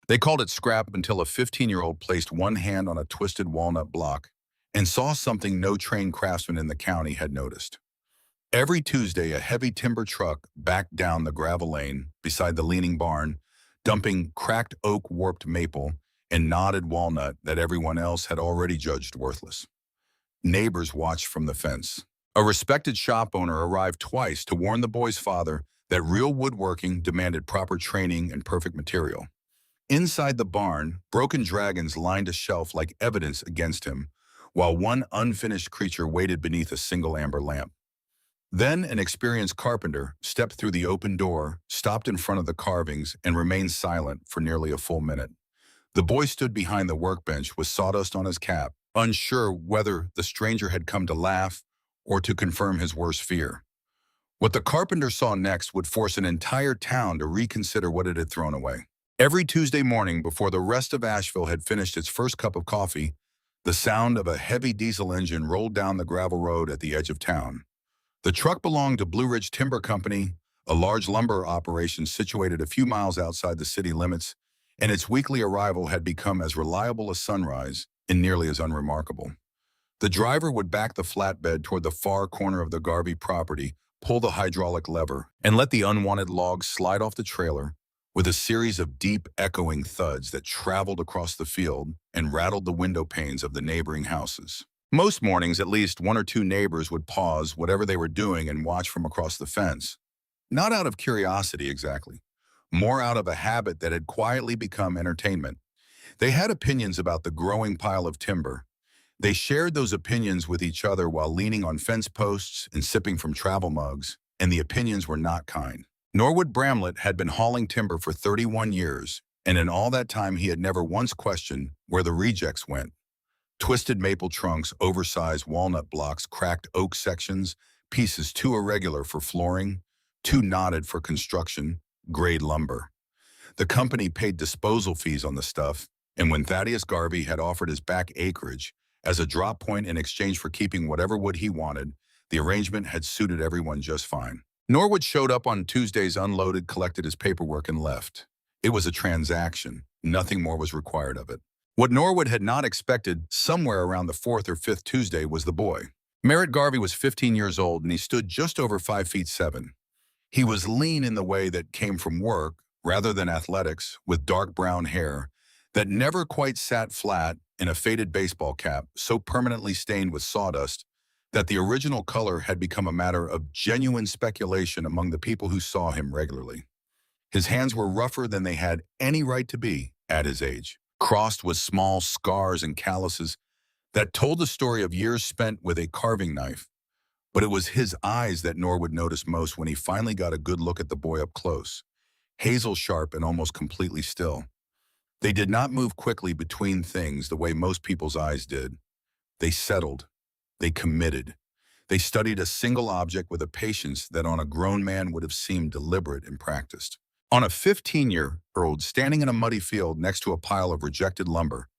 They called it scrap until a 15-year-old placed one hand on a twisted walnut block and saw something no trained craftsman in the county had noticed. Every Tuesday, a heavy timber truck backed down the gravel lane beside the leaning barn, dumping cracked oak warped maple and knotted walnut that everyone else had already judged worthless. Neighbors watched from the fence. A respected shop owner arrived twice to warn the boy's father that real woodworking demanded proper training and perfect material. Inside the barn, broken dragons lined a shelf like evidence against him, while one unfinished creature waited beneath a single amber lamp. Then an experienced carpenter stepped through the open door, stopped in front of the carvings, and remained silent for nearly a full minute. The boy stood behind the workbench with sawdust on his cap, unsure whether the stranger had come to laugh or to confirm his worst fear. What the carpenter saw next would force an entire town to reconsider what it had thrown away. Every Tuesday morning, before the rest of Asheville had finished its first cup of coffee, the sound of a heavy diesel engine rolled down the gravel road at the edge of town. The truck belonged to Blue Ridge Timber Company, a large lumber operation situated a few miles outside the city limits, and its weekly arrival had become as reliable as sunrise and nearly as unremarkable. The driver would back the flatbed toward the far corner of the Garvey property, pull the hydraulic lever, and let the unwanted logs slide off the trailer with a series of deep, echoing thuds that traveled across the field and rattled the window panes of the neighboring houses. Most mornings, at least one or two neighbors would pause whatever they were doing and watch from across the fence. Not out of curiosity exactly, more out of a habit that had quietly become entertainment. They had opinions about the growing pile of timber. They shared those opinions with each other while leaning on fence posts and sipping from travel mugs, and the opinions were not kind. Norwood Bramlett had been hauling timber for 31 years, and in all that time he had never once questioned where the rejects went. Twisted maple trunks, oversized walnut blocks, cracked oak sections, pieces too irregular for flooring, too knotted for construction, grade lumber. The company paid disposal fees on the stuff, and when Thaddeus Garvey had offered his back acreage as a drop point in exchange for keeping whatever wood he wanted, the arrangement had suited everyone just fine. Norwood showed up on Tuesdays, unloaded, collected his paperwork, and left. It was a transaction. Nothing more was required of it. What Norwood had not expected somewhere around the fourth or fifth Tuesday was the boy. Merritt Garvey was 15 years old, and he stood just over 5'7". He was lean in the way that came from work rather than athletics, with dark brown hair that never quite sat flat, in a faded baseball cap so permanently stained with sawdust that the original color had become a matter of genuine speculation among the people who saw him regularly. His hands were rougher than they had any right to be at his age, crossed with small scars and calluses that told the story of years spent with a carving knife. But it was his eyes that Norwood noticed most when he finally got a good look at the boy up close, hazel sharp and almost completely still. They did not move quickly between things the way most people's eyes did. They settled. They committed. They studied a single object with a patience that on a grown man would have seemed deliberate and practiced. On a 15-year-old standing in a muddy field next to a pile of rejected lumber,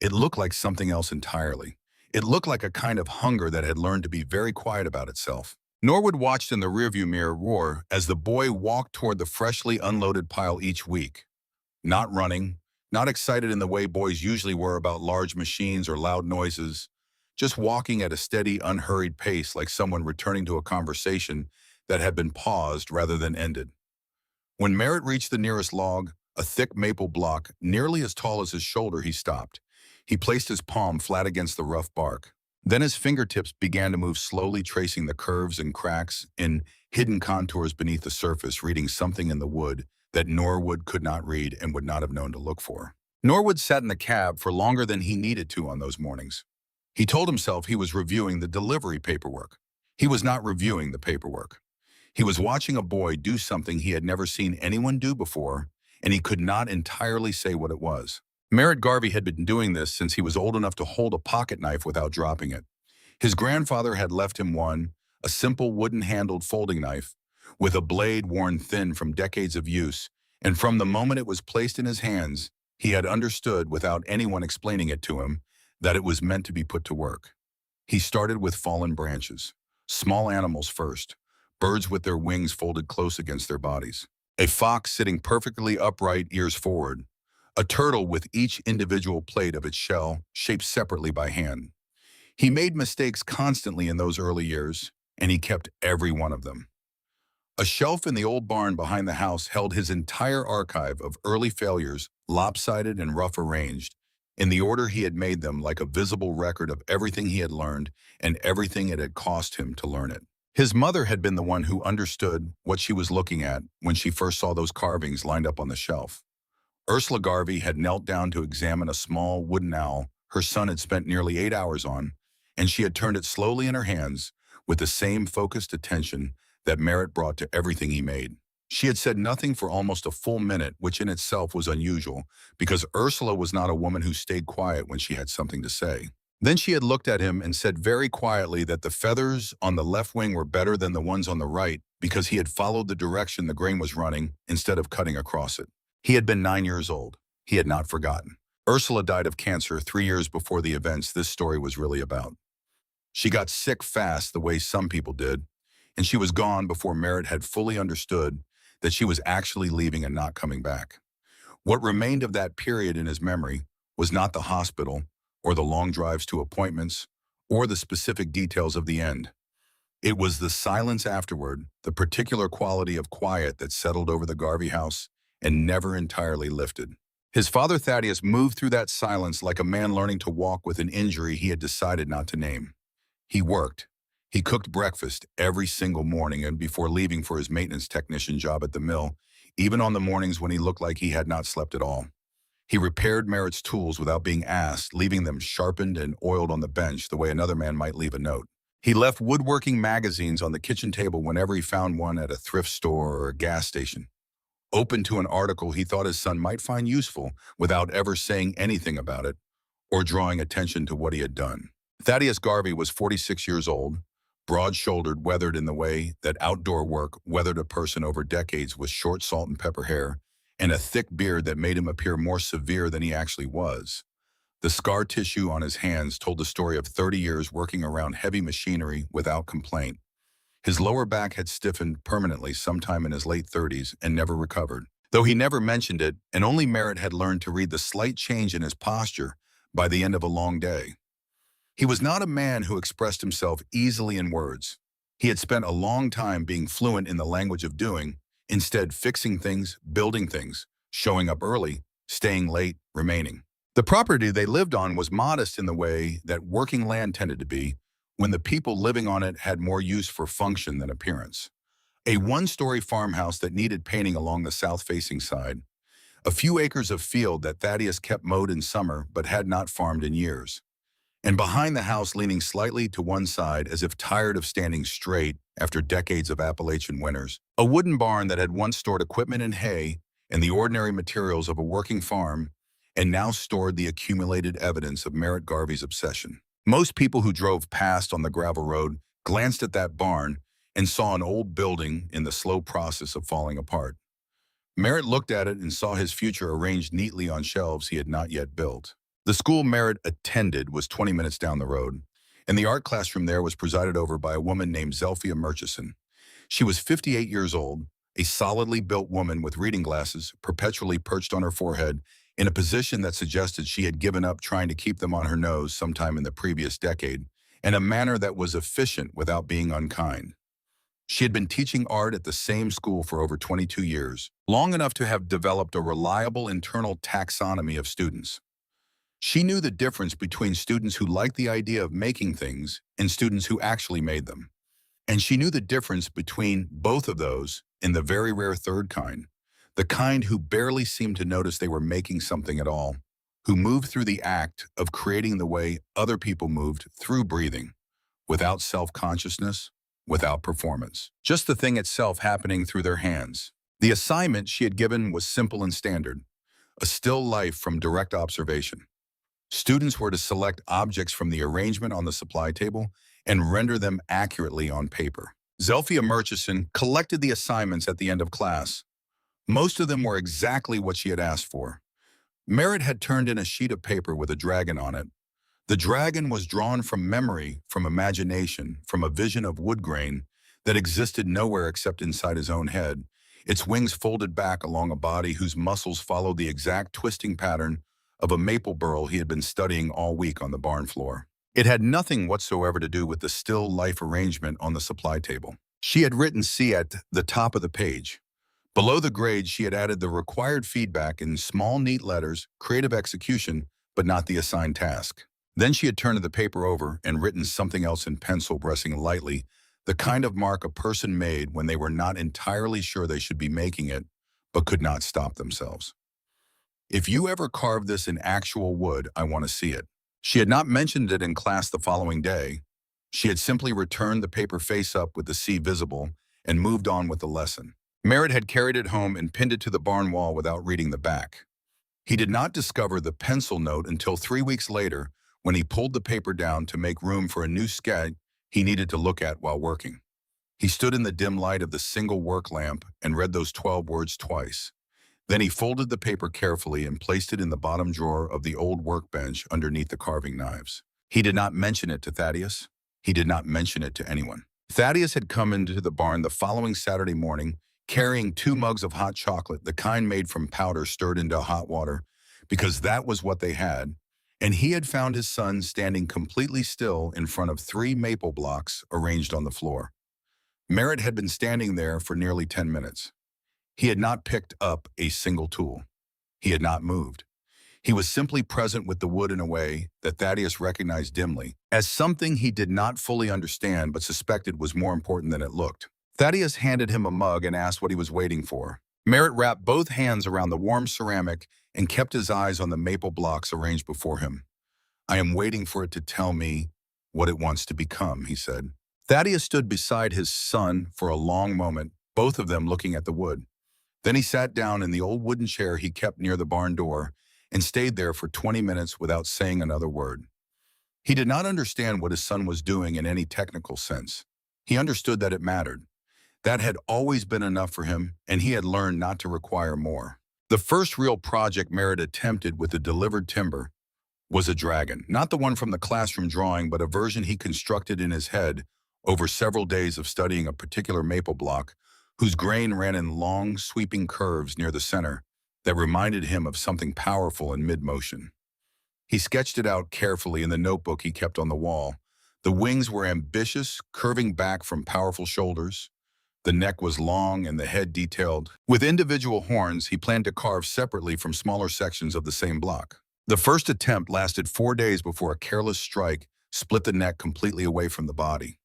it looked like something else entirely. It looked like a kind of hunger that had learned to be very quiet about itself. Norwood watched in the rearview mirror roar as the boy walked toward the freshly unloaded pile each week. Not running, not excited in the way boys usually were about large machines or loud noises, just walking at a steady, unhurried pace like someone returning to a conversation that had been paused rather than ended. When Merritt reached the nearest log, a thick maple block nearly as tall as his shoulder, he stopped. He placed his palm flat against the rough bark. Then his fingertips began to move slowly, tracing the curves and cracks in hidden contours beneath the surface, reading something in the wood that Norwood could not read and would not have known to look for. Norwood sat in the cab for longer than he needed to on those mornings. He told himself he was reviewing the delivery paperwork. He was not reviewing the paperwork. He was watching a boy do something he had never seen anyone do before, and he could not entirely say what it was. Merritt Garvey had been doing this since he was old enough to hold a pocket knife without dropping it. His grandfather had left him one, a simple wooden-handled folding knife, with a blade worn thin from decades of use, and from the moment it was placed in his hands, he had understood, without anyone explaining it to him, that it was meant to be put to work. He started with fallen branches, small animals first, birds with their wings folded close against their bodies, a fox sitting perfectly upright, ears forward, a turtle with each individual plate of its shell shaped separately by hand. He made mistakes constantly in those early years, and he kept every one of them. A shelf in the old barn behind the house held his entire archive of early failures, lopsided and rough arranged, in the order he had made them, like a visible record of everything he had learned and everything it had cost him to learn it. His mother had been the one who understood what she was looking at when she first saw those carvings lined up on the shelf. Ursula Garvey had knelt down to examine a small wooden owl her son had spent nearly 8 hours on, and she had turned it slowly in her hands with the same focused attention that Merritt brought to everything he made. She had said nothing for almost a full minute, which in itself was unusual, because Ursula was not a woman who stayed quiet when she had something to say. Then she had looked at him and said very quietly that the feathers on the left wing were better than the ones on the right because he had followed the direction the grain was running instead of cutting across it. He had been 9 years old. He had not forgotten. Ursula died of cancer 3 years before the events this story was really about. She got sick fast the way some people did, and she was gone before Merritt had fully understood that she was actually leaving and not coming back. What remained of that period in his memory was not the hospital, or the long drives to appointments, or the specific details of the end. It was the silence afterward, the particular quality of quiet that settled over the Garvey house and never entirely lifted. His father Thaddeus moved through that silence like a man learning to walk with an injury he had decided not to name. He worked. He cooked breakfast every single morning and before leaving for his maintenance technician job at the mill, even on the mornings when he looked like he had not slept at all. He repaired Merritt's tools without being asked, leaving them sharpened and oiled on the bench the way another man might leave a note. He left woodworking magazines on the kitchen table whenever he found one at a thrift store or a gas station, open to an article he thought his son might find useful without ever saying anything about it or drawing attention to what he had done. Thaddeus Garvey was 46 years old, broad-shouldered, weathered in the way that outdoor work weathered a person over decades with short salt and pepper hair and a thick beard that made him appear more severe than he actually was. The scar tissue on his hands told the story of 30 years working around heavy machinery without complaint. His lower back had stiffened permanently sometime in his late 30s and never recovered, though he never mentioned it, and only Merritt had learned to read the slight change in his posture by the end of a long day. He was not a man who expressed himself easily in words. He had spent a long time being fluent in the language of doing, instead fixing things, building things, showing up early, staying late, remaining. The property they lived on was modest in the way that working land tended to be when the people living on it had more use for function than appearance. A one-story farmhouse that needed painting along the south-facing side, a few acres of field that Thaddeus kept mowed in summer but had not farmed in years, and behind the house leaning slightly to one side as if tired of standing straight after decades of Appalachian winters, a wooden barn that had once stored equipment and hay and the ordinary materials of a working farm and now stored the accumulated evidence of Merritt Garvey's obsession. Most people who drove past on the gravel road glanced at that barn and saw an old building in the slow process of falling apart. Merritt looked at it and saw his future arranged neatly on shelves he had not yet built. The school Merritt attended was 20 minutes down the road, and the art classroom there was presided over by a woman named Zelphia Murchison. She was 58 years old, a solidly built woman with reading glasses perpetually perched on her forehead in a position that suggested she had given up trying to keep them on her nose sometime in the previous decade, and a manner that was efficient without being unkind. She had been teaching art at the same school for over 22 years, long enough to have developed a reliable internal taxonomy of students. She knew the difference between students who liked the idea of making things and students who actually made them. And she knew the difference between both of those in the very rare third kind, the kind who barely seemed to notice they were making something at all, who moved through the act of creating the way other people moved through breathing, without self-consciousness, without performance. Just the thing itself happening through their hands. The assignment she had given was simple and standard, a still life from direct observation. Students were to select objects from the arrangement on the supply table and render them accurately on paper. Zelphia Murchison collected the assignments at the end of class. Most of them were exactly what she had asked for. Merritt had turned in a sheet of paper with a dragon on it. The dragon was drawn from memory, from imagination, from a vision of wood grain that existed nowhere except inside his own head, its wings folded back along a body whose muscles followed the exact twisting pattern of a maple burl he had been studying all week on the barn floor. It had nothing whatsoever to do with the still life arrangement on the supply table. She had written C at the top of the page. Below the grade, she had added the required feedback in small, neat letters, creative execution, but not the assigned task. Then she had turned the paper over and written something else in pencil, pressing lightly, the kind of mark a person made when they were not entirely sure they should be making it, but could not stop themselves. If you ever carve this in actual wood, I want to see it. She had not mentioned it in class the following day. She had simply returned the paper face up with the C visible and moved on with the lesson. Merritt had carried it home and pinned it to the barn wall without reading the back. He did not discover the pencil note until 3 weeks later when he pulled the paper down to make room for a new sketch he needed to look at while working. He stood in the dim light of the single work lamp and read those 12 words twice. Then he folded the paper carefully and placed it in the bottom drawer of the old workbench underneath the carving knives. He did not mention it to Thaddeus. He did not mention it to anyone. Thaddeus had come into the barn the following Saturday morning, carrying 2 mugs of hot chocolate, the kind made from powder stirred into hot water, because that was what they had, and he had found his son standing completely still in front of 3 maple blocks arranged on the floor. Merritt had been standing there for nearly 10 minutes. He had not picked up a single tool. He had not moved. He was simply present with the wood in a way that Thaddeus recognized dimly, as something he did not fully understand but suspected was more important than it looked. Thaddeus handed him a mug and asked what he was waiting for. Merritt wrapped both hands around the warm ceramic and kept his eyes on the maple blocks arranged before him. "I am waiting for it to tell me what it wants to become," he said. Thaddeus stood beside his son for a long moment, both of them looking at the wood. Then he sat down in the old wooden chair he kept near the barn door and stayed there for 20 minutes without saying another word. He did not understand what his son was doing in any technical sense. He understood that it mattered. That had always been enough for him, and he had learned not to require more. The first real project Merritt attempted with the delivered timber was a dragon, not the one from the classroom drawing, but a version he constructed in his head over several days of studying a particular maple block whose grain ran in long, sweeping curves near the center that reminded him of something powerful in mid-motion. He sketched it out carefully in the notebook he kept on the wall. The wings were ambitious, curving back from powerful shoulders. The neck was long and the head detailed. With individual horns, he planned to carve separately from smaller sections of the same block. The first attempt lasted 4 days before a careless strike split the neck completely away from the body.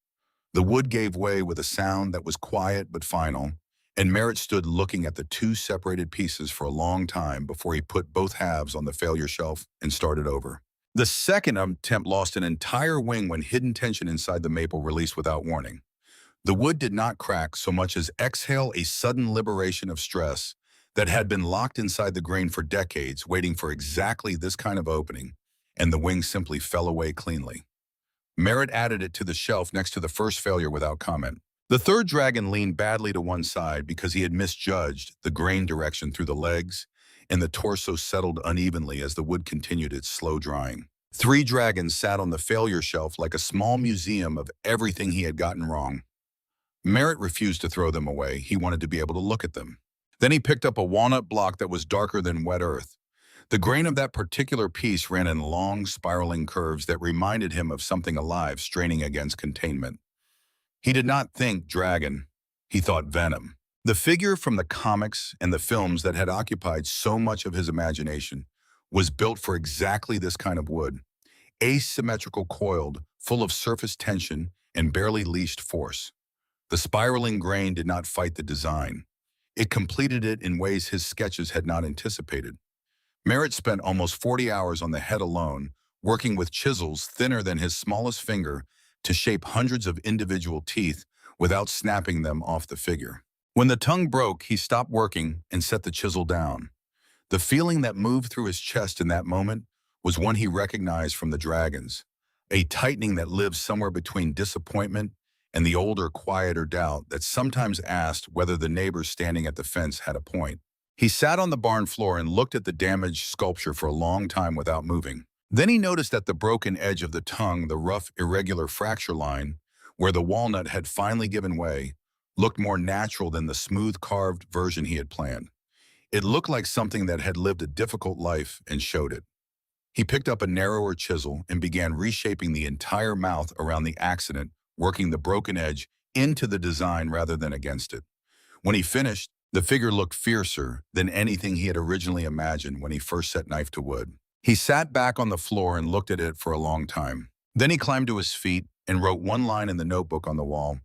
The wood gave way with a sound that was quiet but final, and Merritt stood looking at the 2 separated pieces for a long time before he put both halves on the failure shelf and started over. The second attempt lost an entire wing when hidden tension inside the maple released without warning. The wood did not crack so much as exhale a sudden liberation of stress that had been locked inside the grain for decades, waiting for exactly this kind of opening, and the wing simply fell away cleanly. Merritt added it to the shelf next to the first failure without comment. The third dragon leaned badly to one side because he had misjudged the grain direction through the legs, and the torso settled unevenly as the wood continued its slow drying. 3 dragons sat on the failure shelf like a small museum of everything he had gotten wrong. Merritt refused to throw them away. He wanted to be able to look at them. Then he picked up a walnut block that was darker than wet earth. The grain of that particular piece ran in long, spiraling curves that reminded him of something alive straining against containment. He did not think dragon. He thought venom. The figure from the comics and the films that had occupied so much of his imagination was built for exactly this kind of wood. Asymmetrical coiled, full of surface tension and barely leashed force. The spiraling grain did not fight the design. It completed it in ways his sketches had not anticipated. Merritt spent almost 40 hours on the head alone, working with chisels thinner than his smallest finger to shape hundreds of individual teeth without snapping them off the figure. When the tongue broke, he stopped working and set the chisel down. The feeling that moved through his chest in that moment was one he recognized from the dragons, a tightening that lived somewhere between disappointment and the older, quieter doubt that sometimes asked whether the neighbors standing at the fence had a point. He sat on the barn floor and looked at the damaged sculpture for a long time without moving. Then he noticed at the broken edge of the tongue, the rough, irregular fracture line, where the walnut had finally given way, looked more natural than the smooth-carved version he had planned. It looked like something that had lived a difficult life and showed it. He picked up a narrower chisel and began reshaping the entire mouth around the accident, working the broken edge into the design rather than against it. When he finished, the figure looked fiercer than anything he had originally imagined when he first set knife to wood. He sat back on the floor and looked at it for a long time. Then he climbed to his feet and wrote one line in the notebook on the wall: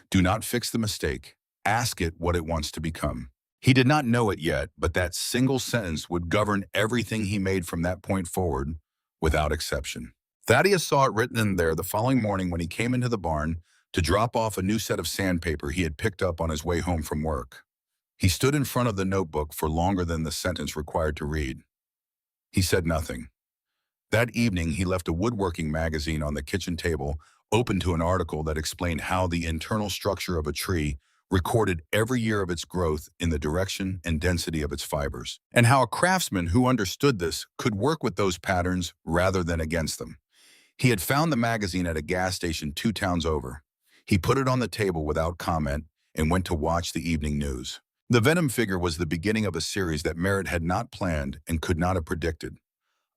"Do not fix the mistake. Ask it what it wants to become." He did not know it yet, but that single sentence would govern everything he made from that point forward, without exception. Thaddeus saw it written in there the following morning when he came into the barn to drop off a new set of sandpaper he had picked up on his way home from work. He stood in front of the notebook for longer than the sentence required to read. He said nothing. That evening, he left a woodworking magazine on the kitchen table, open to an article that explained how the internal structure of a tree recorded every year of its growth in the direction and density of its fibers, and how a craftsman who understood this could work with those patterns rather than against them. He had found the magazine at a gas station 2 towns over. He put it on the table without comment and went to watch the evening news. The Venom figure was the beginning of a series that Merritt had not planned and could not have predicted.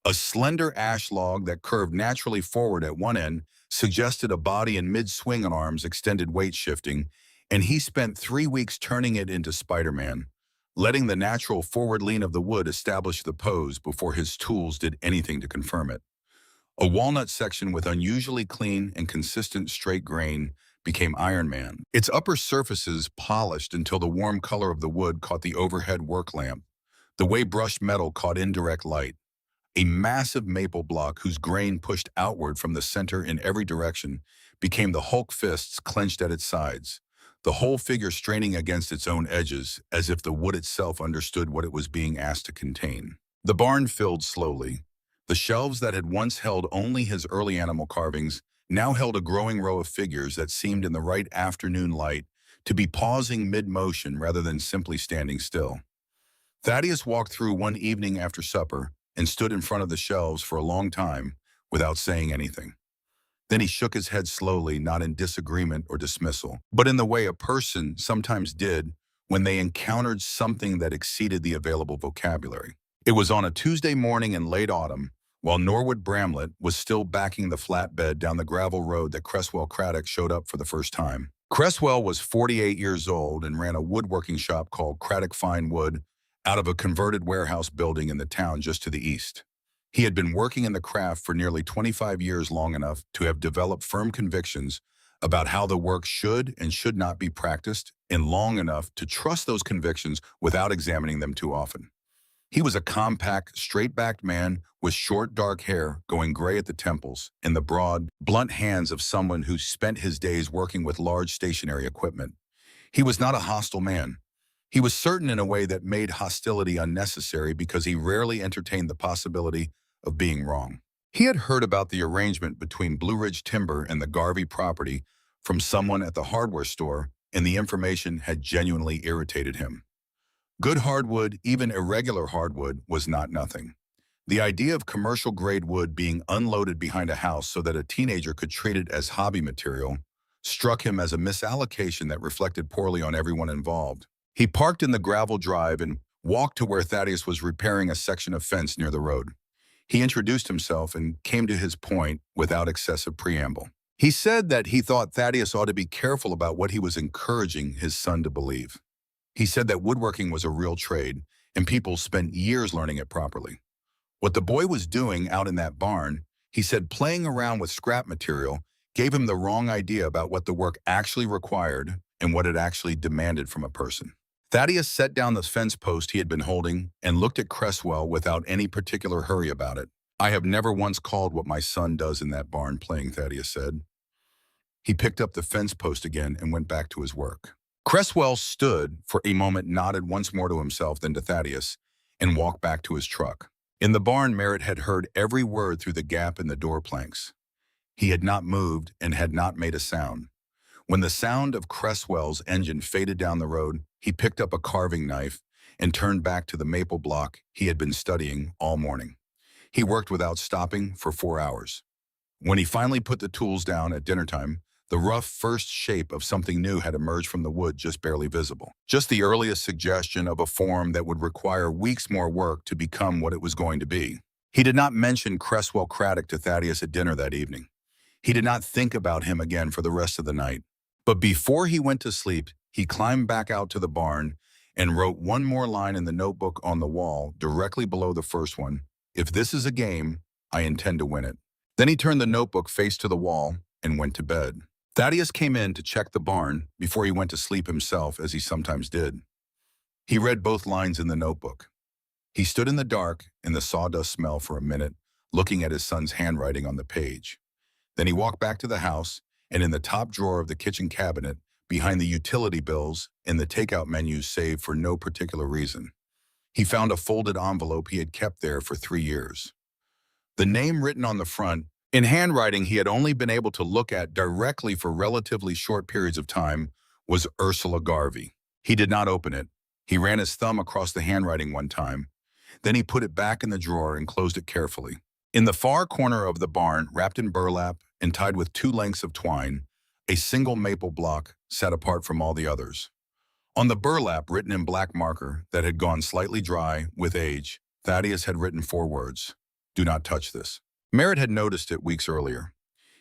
A slender ash log that curved naturally forward at one end suggested a body in mid-swing arms extended weight shifting, and he spent 3 weeks turning it into Spider-Man, letting the natural forward lean of the wood establish the pose before his tools did anything to confirm it. A walnut section with unusually clean and consistent straight grain became Iron Man, its upper surfaces polished until the warm color of the wood caught the overhead work lamp, the way brushed metal caught indirect light. A massive maple block whose grain pushed outward from the center in every direction became the Hulk fists clenched at its sides, the whole figure straining against its own edges as if the wood itself understood what it was being asked to contain. The barn filled slowly. The shelves that had once held only his early animal carvings now held a growing row of figures that seemed in the right afternoon light to be pausing mid-motion rather than simply standing still. Thaddeus walked through one evening after supper and stood in front of the shelves for a long time without saying anything. Then he shook his head slowly, not in disagreement or dismissal, but in the way a person sometimes did when they encountered something that exceeded the available vocabulary. It was on a Tuesday morning in late autumn, while Norwood Bramlett was still backing the flatbed down the gravel road that Cresswell Craddock showed up for the first time. Cresswell was 48 years old and ran a woodworking shop called Craddock Fine Wood out of a converted warehouse building in the town just to the east. He had been working in the craft for nearly 25 years, long enough to have developed firm convictions about how the work should and should not be practiced, and long enough to trust those convictions without examining them too often. He was a compact, straight-backed man with short, dark hair going gray at the temples and the broad, blunt hands of someone who spent his days working with large stationary equipment. He was not a hostile man. He was certain in a way that made hostility unnecessary because he rarely entertained the possibility of being wrong. He had heard about the arrangement between Blue Ridge Timber and the Garvey property from someone at the hardware store, and the information had genuinely irritated him. Good hardwood, even irregular hardwood, was not nothing. The idea of commercial-grade wood being unloaded behind a house so that a teenager could treat it as hobby material struck him as a misallocation that reflected poorly on everyone involved. He parked in the gravel drive and walked to where Thaddeus was repairing a section of fence near the road. He introduced himself and came to his point without excessive preamble. He said that he thought Thaddeus ought to be careful about what he was encouraging his son to believe. He said that woodworking was a real trade, and people spent years learning it properly. What the boy was doing out in that barn, he said playing around with scrap material, gave him the wrong idea about what the work actually required and what it actually demanded from a person. Thaddeus set down the fence post he had been holding and looked at Cresswell without any particular hurry about it. "I have never once called what my son does in that barn playing," Thaddeus said. He picked up the fence post again and went back to his work. Cresswell stood for a moment, nodded once more to himself, then to Thaddeus, and walked back to his truck. In the barn, Merritt had heard every word through the gap in the door planks. He had not moved and had not made a sound. When the sound of Cresswell's engine faded down the road, he picked up a carving knife and turned back to the maple block he had been studying all morning. He worked without stopping for 4 hours. When he finally put the tools down at dinner time, The rough first shape of something new had emerged from the wood, just barely visible. Just the earliest suggestion of a form that would require weeks more work to become what it was going to be. He did not mention Cresswell Craddock to Thaddeus at dinner that evening. He did not think about him again for the rest of the night. But before he went to sleep, he climbed back out to the barn and wrote one more line in the notebook on the wall, directly below the first one. "If this is a game, I intend to win it." Then he turned the notebook face to the wall and went to bed. Thaddeus came in to check the barn before he went to sleep himself, as he sometimes did. He read both lines in the notebook. He stood in the dark in the sawdust smell for a minute, looking at his son's handwriting on the page. Then he walked back to the house, and in the top drawer of the kitchen cabinet, behind the utility bills and the takeout menus saved for no particular reason, he found a folded envelope he had kept there for 3 years. The name written on the front, in handwriting he had only been able to look at directly for relatively short periods of time, was Ursula Garvey. He did not open it. He ran his thumb across the handwriting one time. Then he put it back in the drawer and closed it carefully. In the far corner of the barn, wrapped in burlap and tied with 2 lengths of twine, a single maple block sat apart from all the others. On the burlap, written in black marker that had gone slightly dry with age, Thaddeus had written 4 words: "Do not touch this." Merritt had noticed it weeks earlier.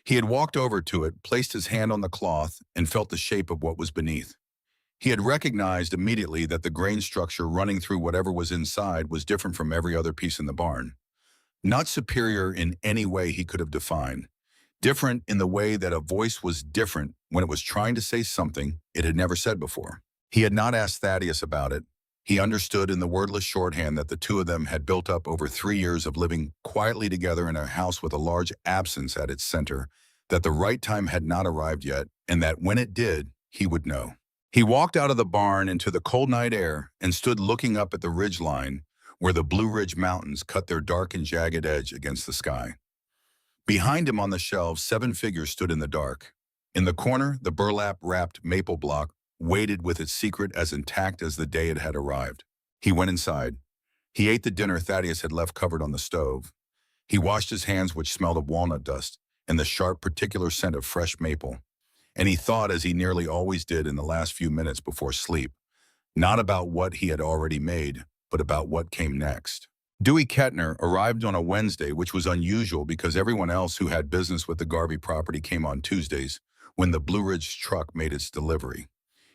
He had walked over to it, placed his hand on the cloth, and felt the shape of what was beneath. He had recognized immediately that the grain structure running through whatever was inside was different from every other piece in the barn. Not superior in any way he could have defined. Different in the way that a voice was different when it was trying to say something it had never said before. He had not asked Thaddeus about it. He understood in the wordless shorthand that the two of them had built up over 3 years of living quietly together in a house with a large absence at its center, that the right time had not arrived yet, and that when it did, he would know. He walked out of the barn into the cold night air and stood looking up at the ridge line where the Blue Ridge Mountains cut their dark and jagged edge against the sky. Behind him on the shelves, 7 figures stood in the dark. In the corner, the burlap-wrapped maple block waited with its secret as intact as the day it had arrived. He went inside. He ate the dinner Thaddeus had left covered on the stove. He washed his hands, which smelled of walnut dust and the sharp, particular scent of fresh maple. And he thought, as he nearly always did in the last few minutes before sleep, not about what he had already made, but about what came next. Dewey Kettner arrived on a Wednesday, which was unusual because everyone else who had business with the Garvey property came on Tuesdays, when the Blue Ridge truck made its delivery.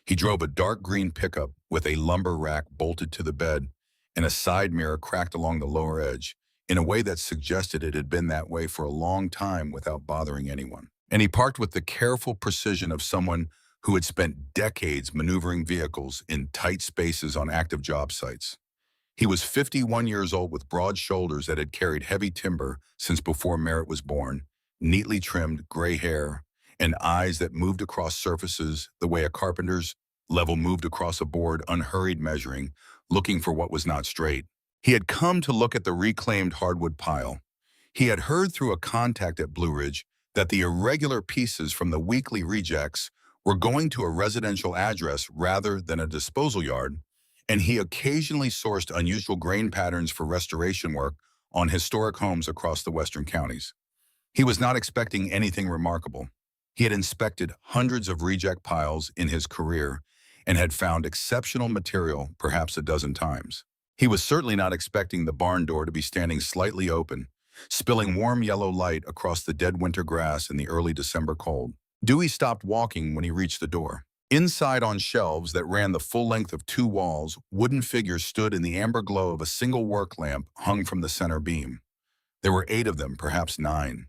He drove a dark green pickup with a lumber rack bolted to the bed and a side mirror cracked along the lower edge in a way that suggested it had been that way for a long time without bothering anyone. And he parked with the careful precision of someone who had spent decades maneuvering vehicles in tight spaces on active job sites. He was 51 years old with broad shoulders that had carried heavy timber since before Merritt was born, neatly trimmed gray hair, and eyes that moved across surfaces the way a carpenter's level moved across a board, unhurried measuring, looking for what was not straight. He had come to look at the reclaimed hardwood pile. He had heard through a contact at Blue Ridge that the irregular pieces from the weekly rejects were going to a residential address rather than a disposal yard, and he occasionally sourced unusual grain patterns for restoration work on historic homes across the western counties. He was not expecting anything remarkable. He had inspected hundreds of reject piles in his career and had found exceptional material perhaps a dozen times. He was certainly not expecting the barn door to be standing slightly open, spilling warm yellow light across the dead winter grass in the early December cold. Dewey stopped walking when he reached the door. Inside, on shelves that ran the full length of 2 walls, wooden figures stood in the amber glow of a single work lamp hung from the center beam. There were 8 of them, perhaps 9.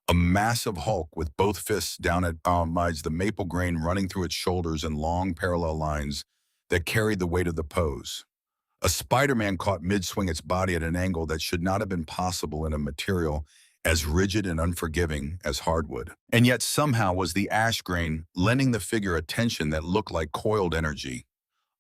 A massive hulk with both fists down at sides, the maple grain running through its shoulders in long parallel lines that carried the weight of the pose. A Spider-Man caught mid-swing its body at an angle that should not have been possible in a material as rigid and unforgiving as hardwood. And yet somehow was the ash grain lending the figure a tension that looked like coiled energy.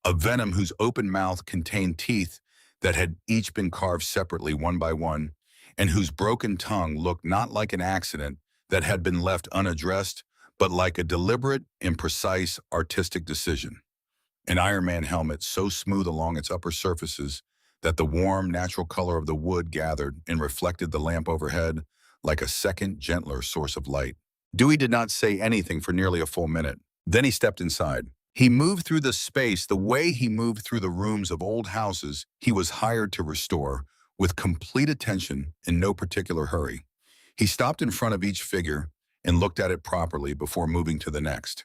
A venom whose open mouth contained teeth that had each been carved separately one by one, and whose broken tongue looked not like an accident that had been left unaddressed, but like a deliberate and precise artistic decision. An Iron Man helmet so smooth along its upper surfaces that the warm, natural color of the wood gathered and reflected the lamp overhead like a second, gentler source of light. Dewey did not say anything for nearly a full minute. Then he stepped inside. He moved through the space the way he moved through the rooms of old houses he was hired to restore, with complete attention in no particular hurry. He stopped in front of each figure and looked at it properly before moving to the next.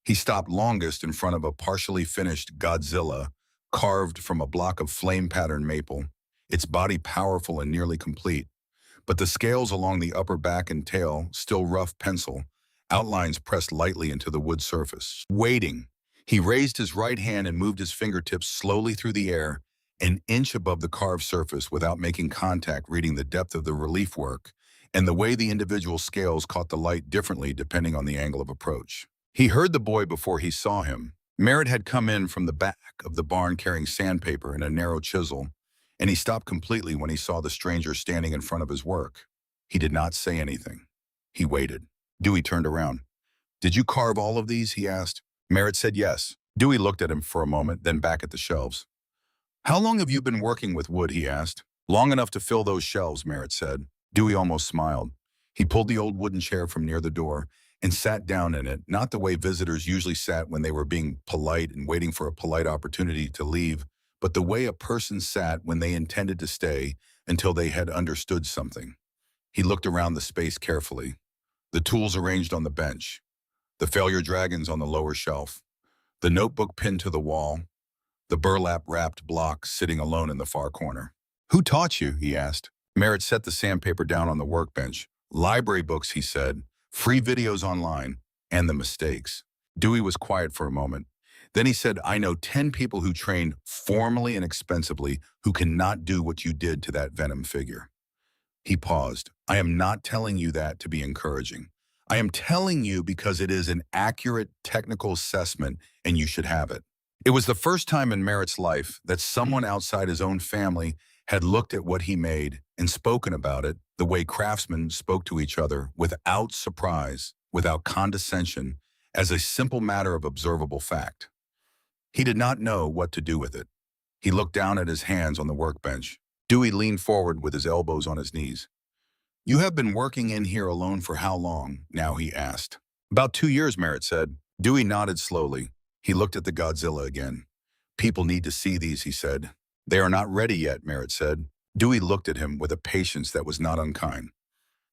He stopped longest in front of a partially finished Godzilla, carved from a block of flame-patterned maple, its body powerful and nearly complete, but the scales along the upper back and tail still rough pencil, outlines pressed lightly into the wood surface. Waiting, he raised his right hand and moved his fingertips slowly through the air, an inch above the carved surface without making contact, reading the depth of the relief work and the way the individual scales caught the light differently depending on the angle of approach. He heard the boy before he saw him. Merritt had come in from the back of the barn carrying sandpaper and a narrow chisel, and he stopped completely when he saw the stranger standing in front of his work. He did not say anything. He waited. Dewey turned around. "Did you carve all of these?" he asked. Merritt said yes. Dewey looked at him for a moment, then back at the shelves. "How long have you been working with wood?" he asked. "Long enough to fill those shelves," Merritt said. Dewey almost smiled. He pulled the old wooden chair from near the door and sat down in it, not the way visitors usually sat when they were being polite and waiting for a polite opportunity to leave, but the way a person sat when they intended to stay until they had understood something. He looked around the space carefully. The tools arranged on the bench, the failure dragons on the lower shelf, the notebook pinned to the wall, the burlap-wrapped block sitting alone in the far corner. "Who taught you?" he asked. Merritt set the sandpaper down on the workbench. "Library books," he said, "free videos online, and the mistakes." Dewey was quiet for a moment. Then he said, "I know 10 people who trained formally and expensively who cannot do what you did to that Venom figure." He paused. "I am not telling you that to be encouraging. I am telling you because it is an accurate technical assessment and you should have it." It was the first time in Merritt's life that someone outside his own family had looked at what he made and spoken about it the way craftsmen spoke to each other, without surprise, without condescension, as a simple matter of observable fact. He did not know what to do with it. He looked down at his hands on the workbench. Dewey leaned forward with his elbows on his knees. "You have been working in here alone for how long now?" he asked. "About 2 years, Merritt said." Dewey nodded slowly. He looked at the Godzilla again. "People need to see these," he said. "They are not ready yet," Merritt said. Dewey looked at him with a patience that was not unkind.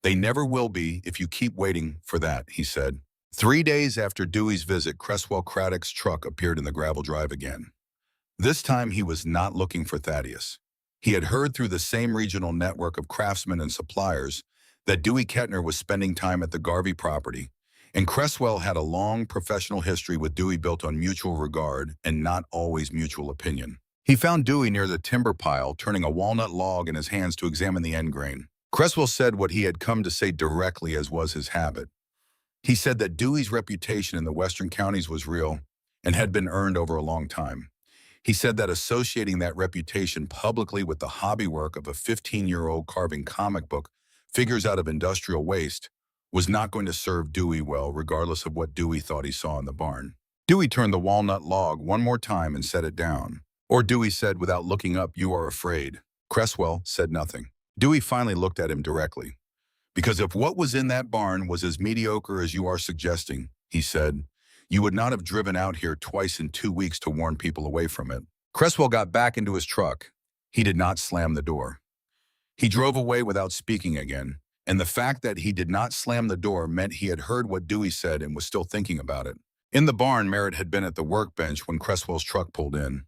"They never will be if you keep waiting for that," he said. 3 days after Dewey's visit, Cresswell Craddock's truck appeared in the gravel drive again. This time he was not looking for Thaddeus. He had heard through the same regional network of craftsmen and suppliers that Dewey Kettner was spending time at the Garvey property, and Cresswell had a long professional history with Dewey built on mutual regard and not always mutual opinion. He found Dewey near the timber pile, turning a walnut log in his hands to examine the end grain. Cresswell said what he had come to say directly, as was his habit. He said that Dewey's reputation in the western counties was real and had been earned over a long time. He said that associating that reputation publicly with the hobby work of a 15-year-old carving comic book figures out of industrial waste was not going to serve Dewey well, regardless of what Dewey thought he saw in the barn. Dewey turned the walnut log one more time and set it down. Or Dewey said without looking up, "You are afraid." Cresswell said nothing. Dewey finally looked at him directly. "Because if what was in that barn was as mediocre as you are suggesting," he said, "you would not have driven out here twice in 2 weeks to warn people away from it." Cresswell got back into his truck. He did not slam the door. He drove away without speaking again, and the fact that he did not slam the door meant he had heard what Dewey said and was still thinking about it. In the barn, Merritt had been at the workbench when Cresswell's truck pulled in.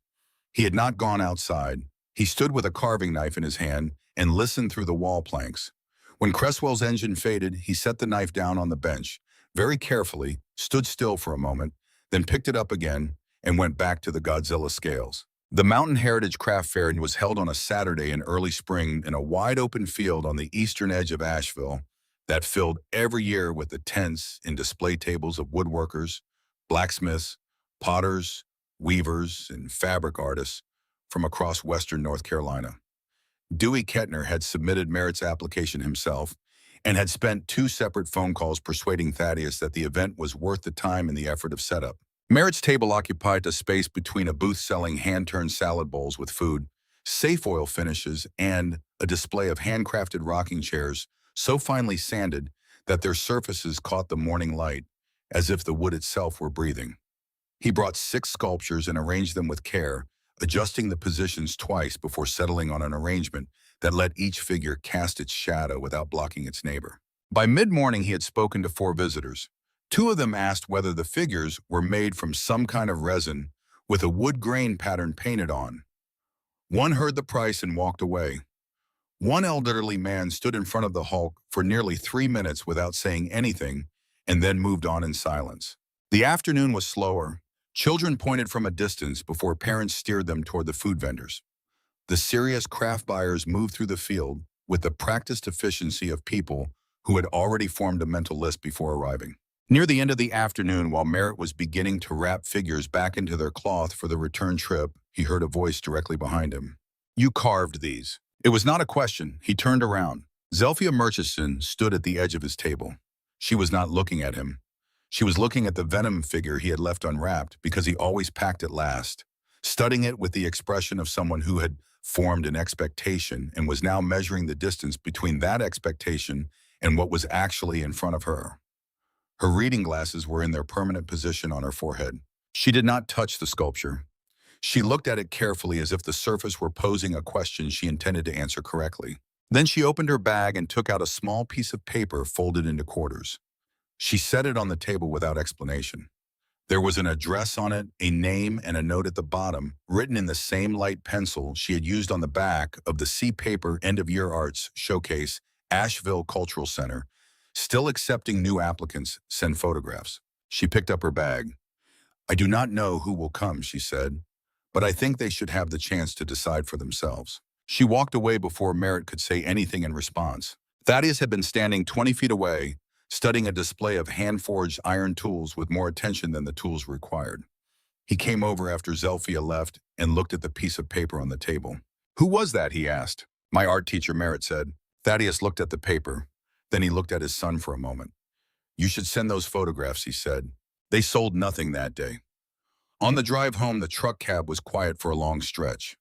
He had not gone outside. He stood with a carving knife in his hand and listened through the wall planks. When Cresswell's engine faded, he set the knife down on the bench, very carefully, stood still for a moment, then picked it up again and went back to the Godzilla scales. The Mountain Heritage Craft Fair was held on a Saturday in early spring in a wide-open field on the eastern edge of Asheville that filled every year with the tents and display tables of woodworkers, blacksmiths, potters, weavers, and fabric artists from across western North Carolina. Dewey Kettner had submitted Merritt's application himself and had spent 2 separate phone calls persuading Thaddeus that the event was worth the time and the effort of setup. Merritt's table occupied a space between a booth selling hand-turned salad bowls with food, safe oil finishes, and a display of handcrafted rocking chairs so finely sanded that their surfaces caught the morning light, as if the wood itself were breathing. He brought 6 sculptures and arranged them with care, adjusting the positions twice before settling on an arrangement that let each figure cast its shadow without blocking its neighbor. By mid-morning, he had spoken to 4 visitors. 2 of them asked whether the figures were made from some kind of resin with a wood grain pattern painted on. One heard the price and walked away. One elderly man stood in front of the Hulk for nearly 3 minutes without saying anything and then moved on in silence. The afternoon was slower. Children pointed from a distance before parents steered them toward the food vendors. The serious craft buyers moved through the field with the practiced efficiency of people who had already formed a mental list before arriving. Near the end of the afternoon, while Merritt was beginning to wrap figures back into their cloth for the return trip, he heard a voice directly behind him. "You carved these." It was not a question. He turned around. Zelphia Murchison stood at the edge of his table. She was not looking at him. She was looking at the venom figure he had left unwrapped because he always packed it last, studying it with the expression of someone who had formed an expectation and was now measuring the distance between that expectation and what was actually in front of her. Her reading glasses were in their permanent position on her forehead. She did not touch the sculpture. She looked at it carefully as if the surface were posing a question she intended to answer correctly. Then she opened her bag and took out a small piece of paper folded into quarters. She set it on the table without explanation. There was an address on it, a name, and a note at the bottom, written in the same light pencil she had used on the back of the C Paper End-of-Year Arts Showcase, Asheville Cultural Center. Still accepting new applicants, send photographs. She picked up her bag. "I do not know who will come," she said, "but I think they should have the chance to decide for themselves." She walked away before Merritt could say anything in response. Thaddeus had been standing 20 feet away, studying a display of hand-forged iron tools with more attention than the tools required. He came over after Zelphia left and looked at the piece of paper on the table. "Who was that?" he asked. "My art teacher," Merritt said. Thaddeus looked at the paper. Then he looked at his son for a moment. "You should send those photographs," he said. They sold nothing that day. On the drive home, the truck cab was quiet for a long stretch.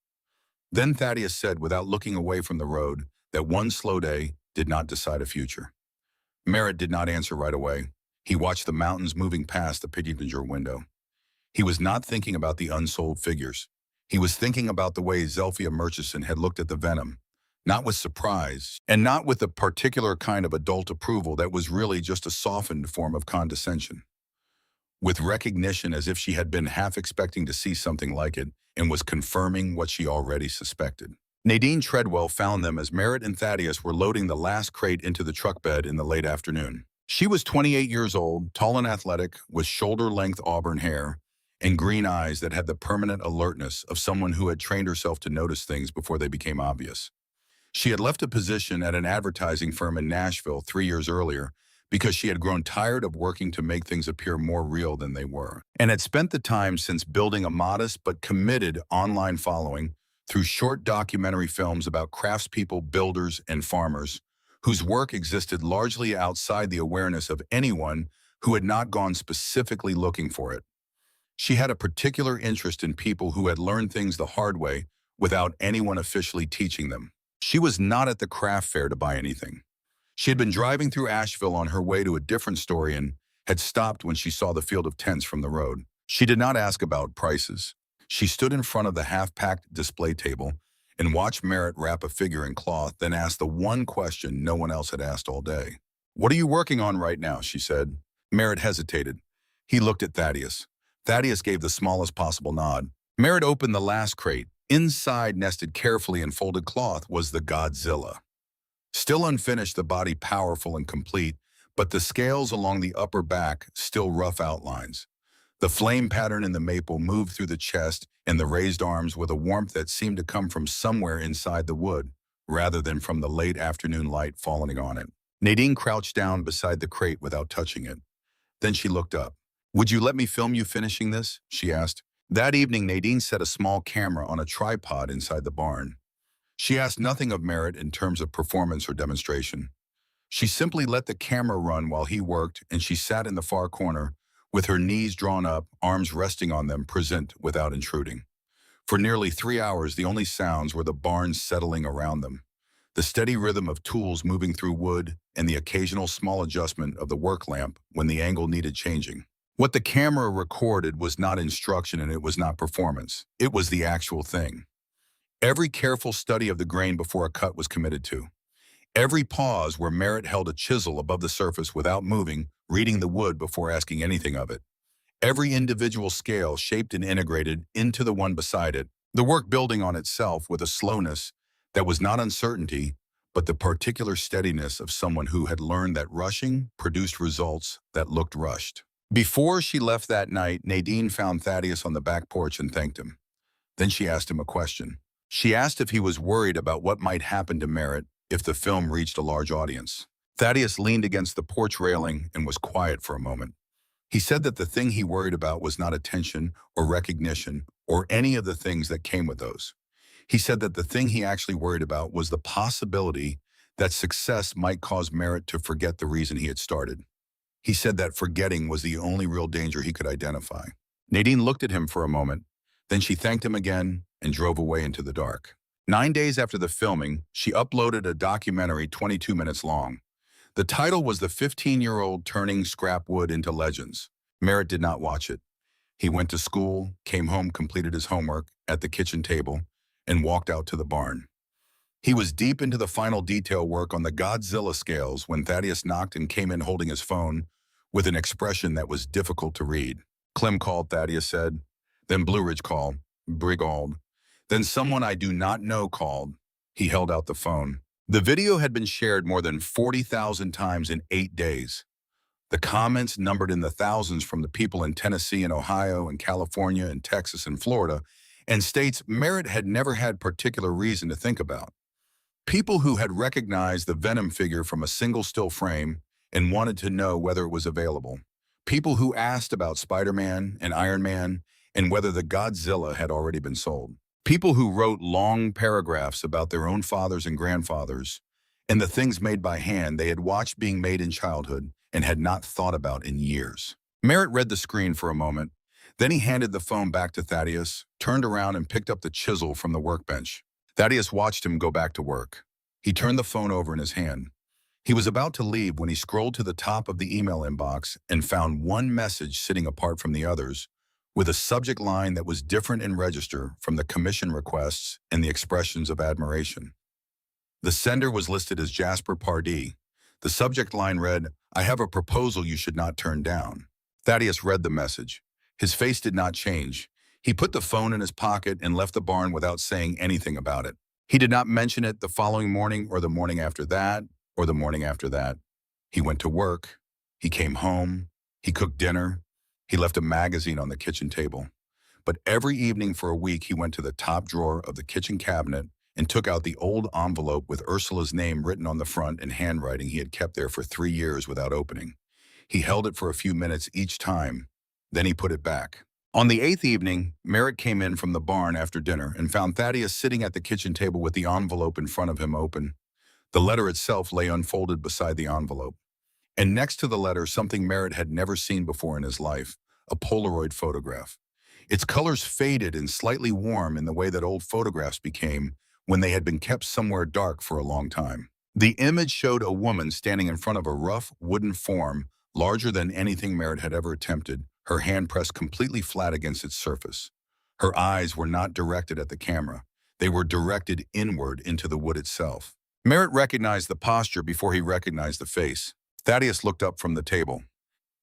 Then Thaddeus said, without looking away from the road, that one slow day did not decide a future. Merritt did not answer right away. He watched the mountains moving past the Pittinger window. He was not thinking about the unsold figures. He was thinking about the way Zelphia Murchison had looked at the venom, not with surprise, and not with the particular kind of adult approval that was really just a softened form of condescension. With recognition, as if she had been half expecting to see something like it and was confirming what she already suspected. Nadine Treadwell found them as Merritt and Thaddeus were loading the last crate into the truck bed in the late afternoon. She was 28 years old, tall and athletic, with shoulder-length auburn hair and green eyes that had the permanent alertness of someone who had trained herself to notice things before they became obvious. She had left a position at an advertising firm in Nashville 3 years earlier because she had grown tired of working to make things appear more real than they were, and had spent the time since building a modest but committed online following through short documentary films about craftspeople, builders, and farmers, whose work existed largely outside the awareness of anyone who had not gone specifically looking for it. She had a particular interest in people who had learned things the hard way without anyone officially teaching them. She was not at the craft fair to buy anything. She had been driving through Asheville on her way to a different story and had stopped when she saw the field of tents from the road. She did not ask about prices. She stood in front of the half-packed display table and watched Merritt wrap a figure in cloth, then asked the one question no one else had asked all day. "What are you working on right now?" she said. Merritt hesitated. He looked at Thaddeus. Thaddeus gave the smallest possible nod. Merritt opened the last crate. Inside, nested carefully in folded cloth, was the Godzilla. Still unfinished, the body powerful and complete, but the scales along the upper back still rough outlines. The flame pattern in the maple moved through the chest and the raised arms with a warmth that seemed to come from somewhere inside the wood, rather than from the late afternoon light falling on it. Nadine crouched down beside the crate without touching it. Then she looked up. "Would you let me film you finishing this?" she asked. That evening, Nadine set a small camera on a tripod inside the barn. She asked nothing of Merritt in terms of performance or demonstration. She simply let the camera run while he worked, and she sat in the far corner, with her knees drawn up, arms resting on them, present without intruding. For nearly 3 hours, the only sounds were the barn settling around them, the steady rhythm of tools moving through wood, and the occasional small adjustment of the work lamp when the angle needed changing. What the camera recorded was not instruction and it was not performance. It was the actual thing. Every careful study of the grain before a cut was committed to. Every pause where Merritt held a chisel above the surface without moving, reading the wood before asking anything of it. Every individual scale shaped and integrated into the one beside it, the work building on itself with a slowness that was not uncertainty, but the particular steadiness of someone who had learned that rushing produced results that looked rushed. Before she left that night, Nadine found Thaddeus on the back porch and thanked him. Then she asked him a question. She asked if he was worried about what might happen to Merritt if the film reached a large audience. Thaddeus leaned against the porch railing and was quiet for a moment. He said that the thing he worried about was not attention or recognition or any of the things that came with those. He said that the thing he actually worried about was the possibility that success might cause Merritt to forget the reason he had started. He said that forgetting was the only real danger he could identify. Nadine looked at him for a moment, then she thanked him again and drove away into the dark. 9 days after the filming, she uploaded a documentary 22 minutes long. The title was The 15-Year-Old Turning Scrap Wood into Legends. Merritt did not watch it. He went to school, came home, completed his homework at the kitchen table, and walked out to the barn. He was deep into the final detail work on the Godzilla scales when Thaddeus knocked and came in holding his phone with an expression that was difficult to read. Clem called, Thaddeus said. Then Blue Ridge called. Brigald. Then someone I do not know called. He held out the phone. The video had been shared more than 40,000 times in 8 days. The comments numbered in the thousands from the people in Tennessee and Ohio and California and Texas and Florida, and states Merritt had never had particular reason to think about. People who had recognized the Venom figure from a single still frame and wanted to know whether it was available. People who asked about Spider-Man and Iron Man and whether the Godzilla had already been sold. People who wrote long paragraphs about their own fathers and grandfathers and the things made by hand they had watched being made in childhood and had not thought about in years. Merritt read the screen for a moment. Then he handed the phone back to Thaddeus, turned around and picked up the chisel from the workbench. Thaddeus watched him go back to work. He turned the phone over in his hand. He was about to leave when he scrolled to the top of the email inbox and found one message sitting apart from the others, with a subject line that was different in register from the commission requests and the expressions of admiration. The sender was listed as Jasper Pardee. The subject line read, I have a proposal you should not turn down. Thaddeus read the message. His face did not change. He put the phone in his pocket and left the barn without saying anything about it. He did not mention it the following morning or the morning after that or the morning after that. He went to work. He came home. He cooked dinner. He left a magazine on the kitchen table. But every evening for a week, he went to the top drawer of the kitchen cabinet and took out the old envelope with Ursula's name written on the front in handwriting he had kept there for 3 years without opening. He held it for a few minutes each time. Then he put it back. On the 8th evening, Merritt came in from the barn after dinner and found Thaddeus sitting at the kitchen table with the envelope in front of him open. The letter itself lay unfolded beside the envelope. And next to the letter, something Merritt had never seen before in his life, a Polaroid photograph. Its colors faded and slightly warm in the way that old photographs became when they had been kept somewhere dark for a long time. The image showed a woman standing in front of a rough wooden form, larger than anything Merritt had ever attempted, her hand pressed completely flat against its surface. Her eyes were not directed at the camera. They were directed inward into the wood itself. Merritt recognized the posture before he recognized the face. Thaddeus looked up from the table.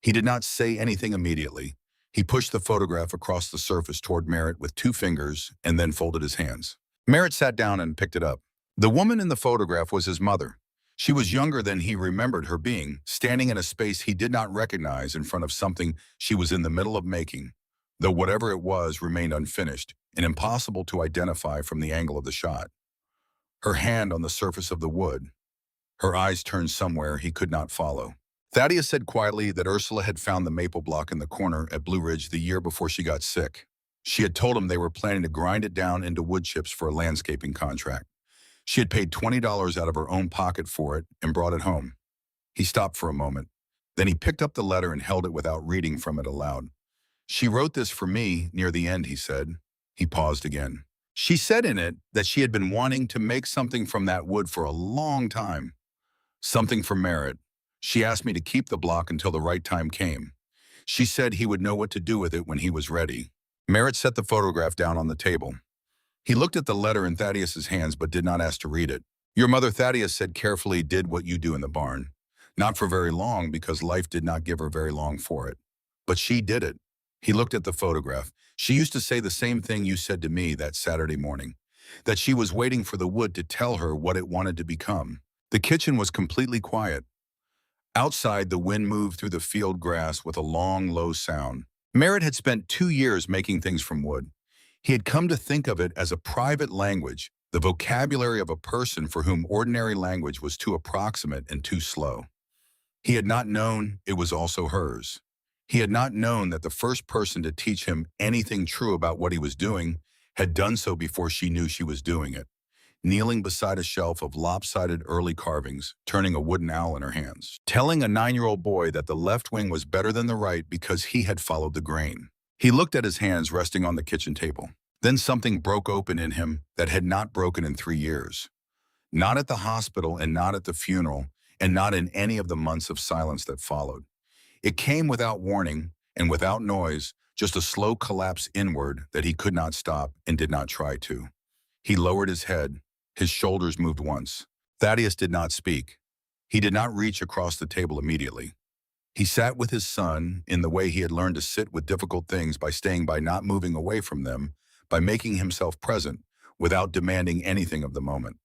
He did not say anything immediately. He pushed the photograph across the surface toward Merritt with 2 fingers and then folded his hands. Merritt sat down and picked it up. The woman in the photograph was his mother. She was younger than he remembered her being, standing in a space he did not recognize in front of something she was in the middle of making, though whatever it was remained unfinished and impossible to identify from the angle of the shot. Her hand on the surface of the wood, her eyes turned somewhere he could not follow. Thaddeus said quietly that Ursula had found the maple block in the corner at Blue Ridge the year before she got sick. She had told him they were planning to grind it down into wood chips for a landscaping contract. She had paid $20 out of her own pocket for it and brought it home. He stopped for a moment. Then he picked up the letter and held it without reading from it aloud. She wrote this for me near the end, he said. He paused again. She said in it that she had been wanting to make something from that wood for a long time. Something for Merritt. She asked me to keep the block until the right time came. She said he would know what to do with it when he was ready. Merritt set the photograph down on the table. He looked at the letter in Thaddeus's hands but did not ask to read it. Your mother, Thaddeus said carefully, did what you do in the barn. Not for very long because life did not give her very long for it. But she did it. He looked at the photograph. She used to say the same thing you said to me that Saturday morning, that she was waiting for the wood to tell her what it wanted to become. The kitchen was completely quiet. Outside, the wind moved through the field grass with a long, low sound. Merritt had spent 2 years making things from wood. He had come to think of it as a private language, the vocabulary of a person for whom ordinary language was too approximate and too slow. He had not known it was also hers. He had not known that the first person to teach him anything true about what he was doing had done so before she knew she was doing it, kneeling beside a shelf of lopsided early carvings, turning a wooden owl in her hands, telling a 9-year-old boy that the left wing was better than the right because he had followed the grain. He looked at his hands resting on the kitchen table. Then something broke open in him that had not broken in 3 years. Not at the hospital and not at the funeral and not in any of the months of silence that followed. It came without warning and without noise, just a slow collapse inward that he could not stop and did not try to. He lowered his head. His shoulders moved once. Thaddeus did not speak. He did not reach across the table immediately. He sat with his son in the way he had learned to sit with difficult things, by staying, by not moving away from them, by making himself present without demanding anything of the moment.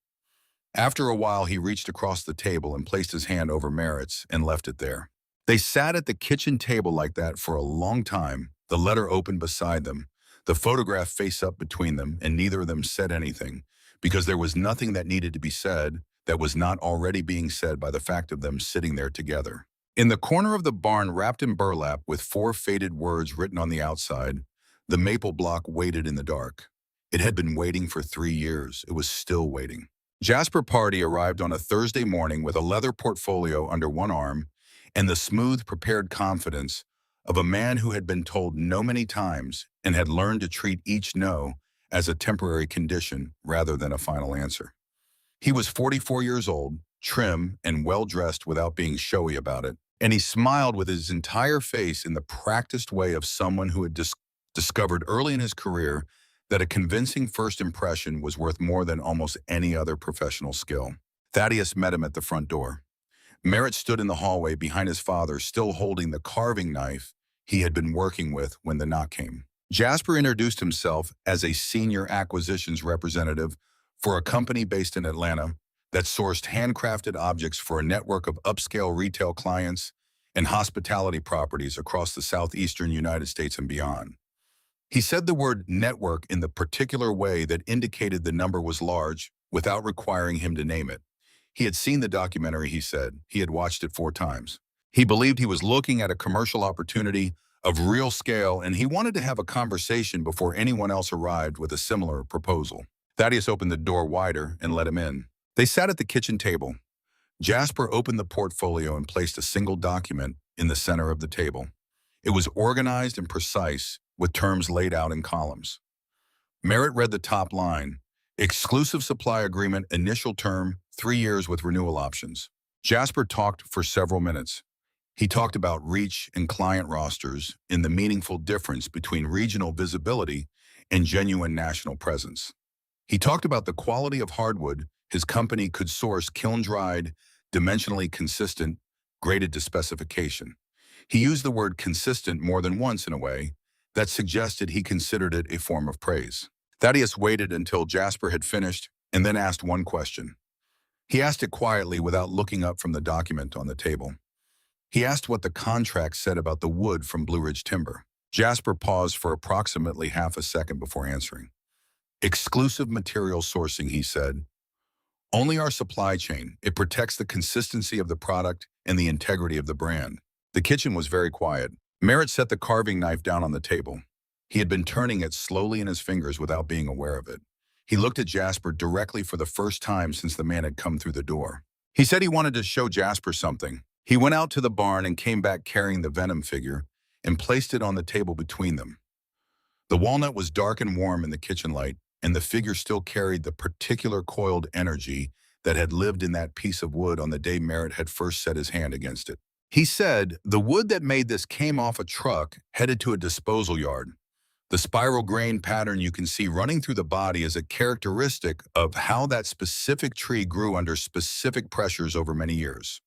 After a while, he reached across the table and placed his hand over Merritt's and left it there. They sat at the kitchen table like that for a long time, the letter open beside them, the photograph face up between them, and neither of them said anything, because there was nothing that needed to be said that was not already being said by the fact of them sitting there together. In the corner of the barn, wrapped in burlap with 4 faded words written on the outside, the maple block waited in the dark. It had been waiting for 3 years. It was still waiting. Jasper Pardee arrived on a Thursday morning with a leather portfolio under one arm and the smooth, prepared confidence of a man who had been told no many times and had learned to treat each no as a temporary condition rather than a final answer. He was 44 years old, trim and well-dressed without being showy about it, and he smiled with his entire face in the practiced way of someone who had discovered early in his career that a convincing first impression was worth more than almost any other professional skill. Thaddeus met him at the front door. Merritt stood in the hallway behind his father, still holding the carving knife he had been working with when the knock came. Jasper introduced himself as a senior acquisitions representative for a company based in Atlanta that sourced handcrafted objects for a network of upscale retail clients and hospitality properties across the southeastern United States and beyond. He said the word network in the particular way that indicated the number was large without requiring him to name it. He had seen the documentary, he said. He had watched it 4 times. He believed he was looking at a commercial opportunity of real scale, and he wanted to have a conversation before anyone else arrived with a similar proposal. Thaddeus opened the door wider and let him in. They sat at the kitchen table. Jasper opened the portfolio and placed a single document in the center of the table. It was organized and precise, with terms laid out in columns. Merritt read the top line: exclusive supply agreement, initial term, 3 years with renewal options. Jasper talked for several minutes. He talked about reach and client rosters and the meaningful difference between regional visibility and genuine national presence. He talked about the quality of hardwood his company could source, kiln-dried, dimensionally consistent, graded to specification. He used the word consistent more than once in a way that suggested he considered it a form of praise. Thaddeus waited until Jasper had finished and then asked one question. He asked it quietly without looking up from the document on the table. He asked what the contract said about the wood from Blue Ridge Timber. Jasper paused for approximately half a second before answering. Exclusive material sourcing, he said. Only our supply chain. It protects the consistency of the product and the integrity of the brand. The kitchen was very quiet. Merritt set the carving knife down on the table. He had been turning it slowly in his fingers without being aware of it. He looked at Jasper directly for the first time since the man had come through the door. He said he wanted to show Jasper something. He went out to the barn and came back carrying the Venom figure and placed it on the table between them. The walnut was dark and warm in the kitchen light, and the figure still carried the particular coiled energy that had lived in that piece of wood on the day Merritt had first set his hand against it. He said, "The wood that made this came off a truck headed to a disposal yard. The spiral grain pattern you can see running through the body is a characteristic of how that specific tree grew under specific pressures over many years.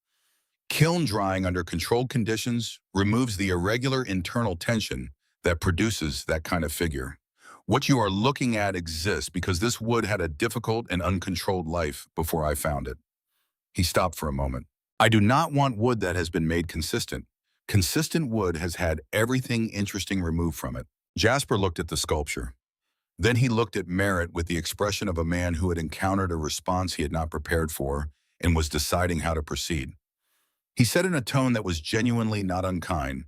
Kiln drying under controlled conditions removes the irregular internal tension that produces that kind of figure. What you are looking at exists because this wood had a difficult and uncontrolled life before I found it." He stopped for a moment. "I do not want wood that has been made consistent. Consistent wood has had everything interesting removed from it." Jasper looked at the sculpture. Then he looked at Merritt with the expression of a man who had encountered a response he had not prepared for and was deciding how to proceed. He said in a tone that was genuinely not unkind,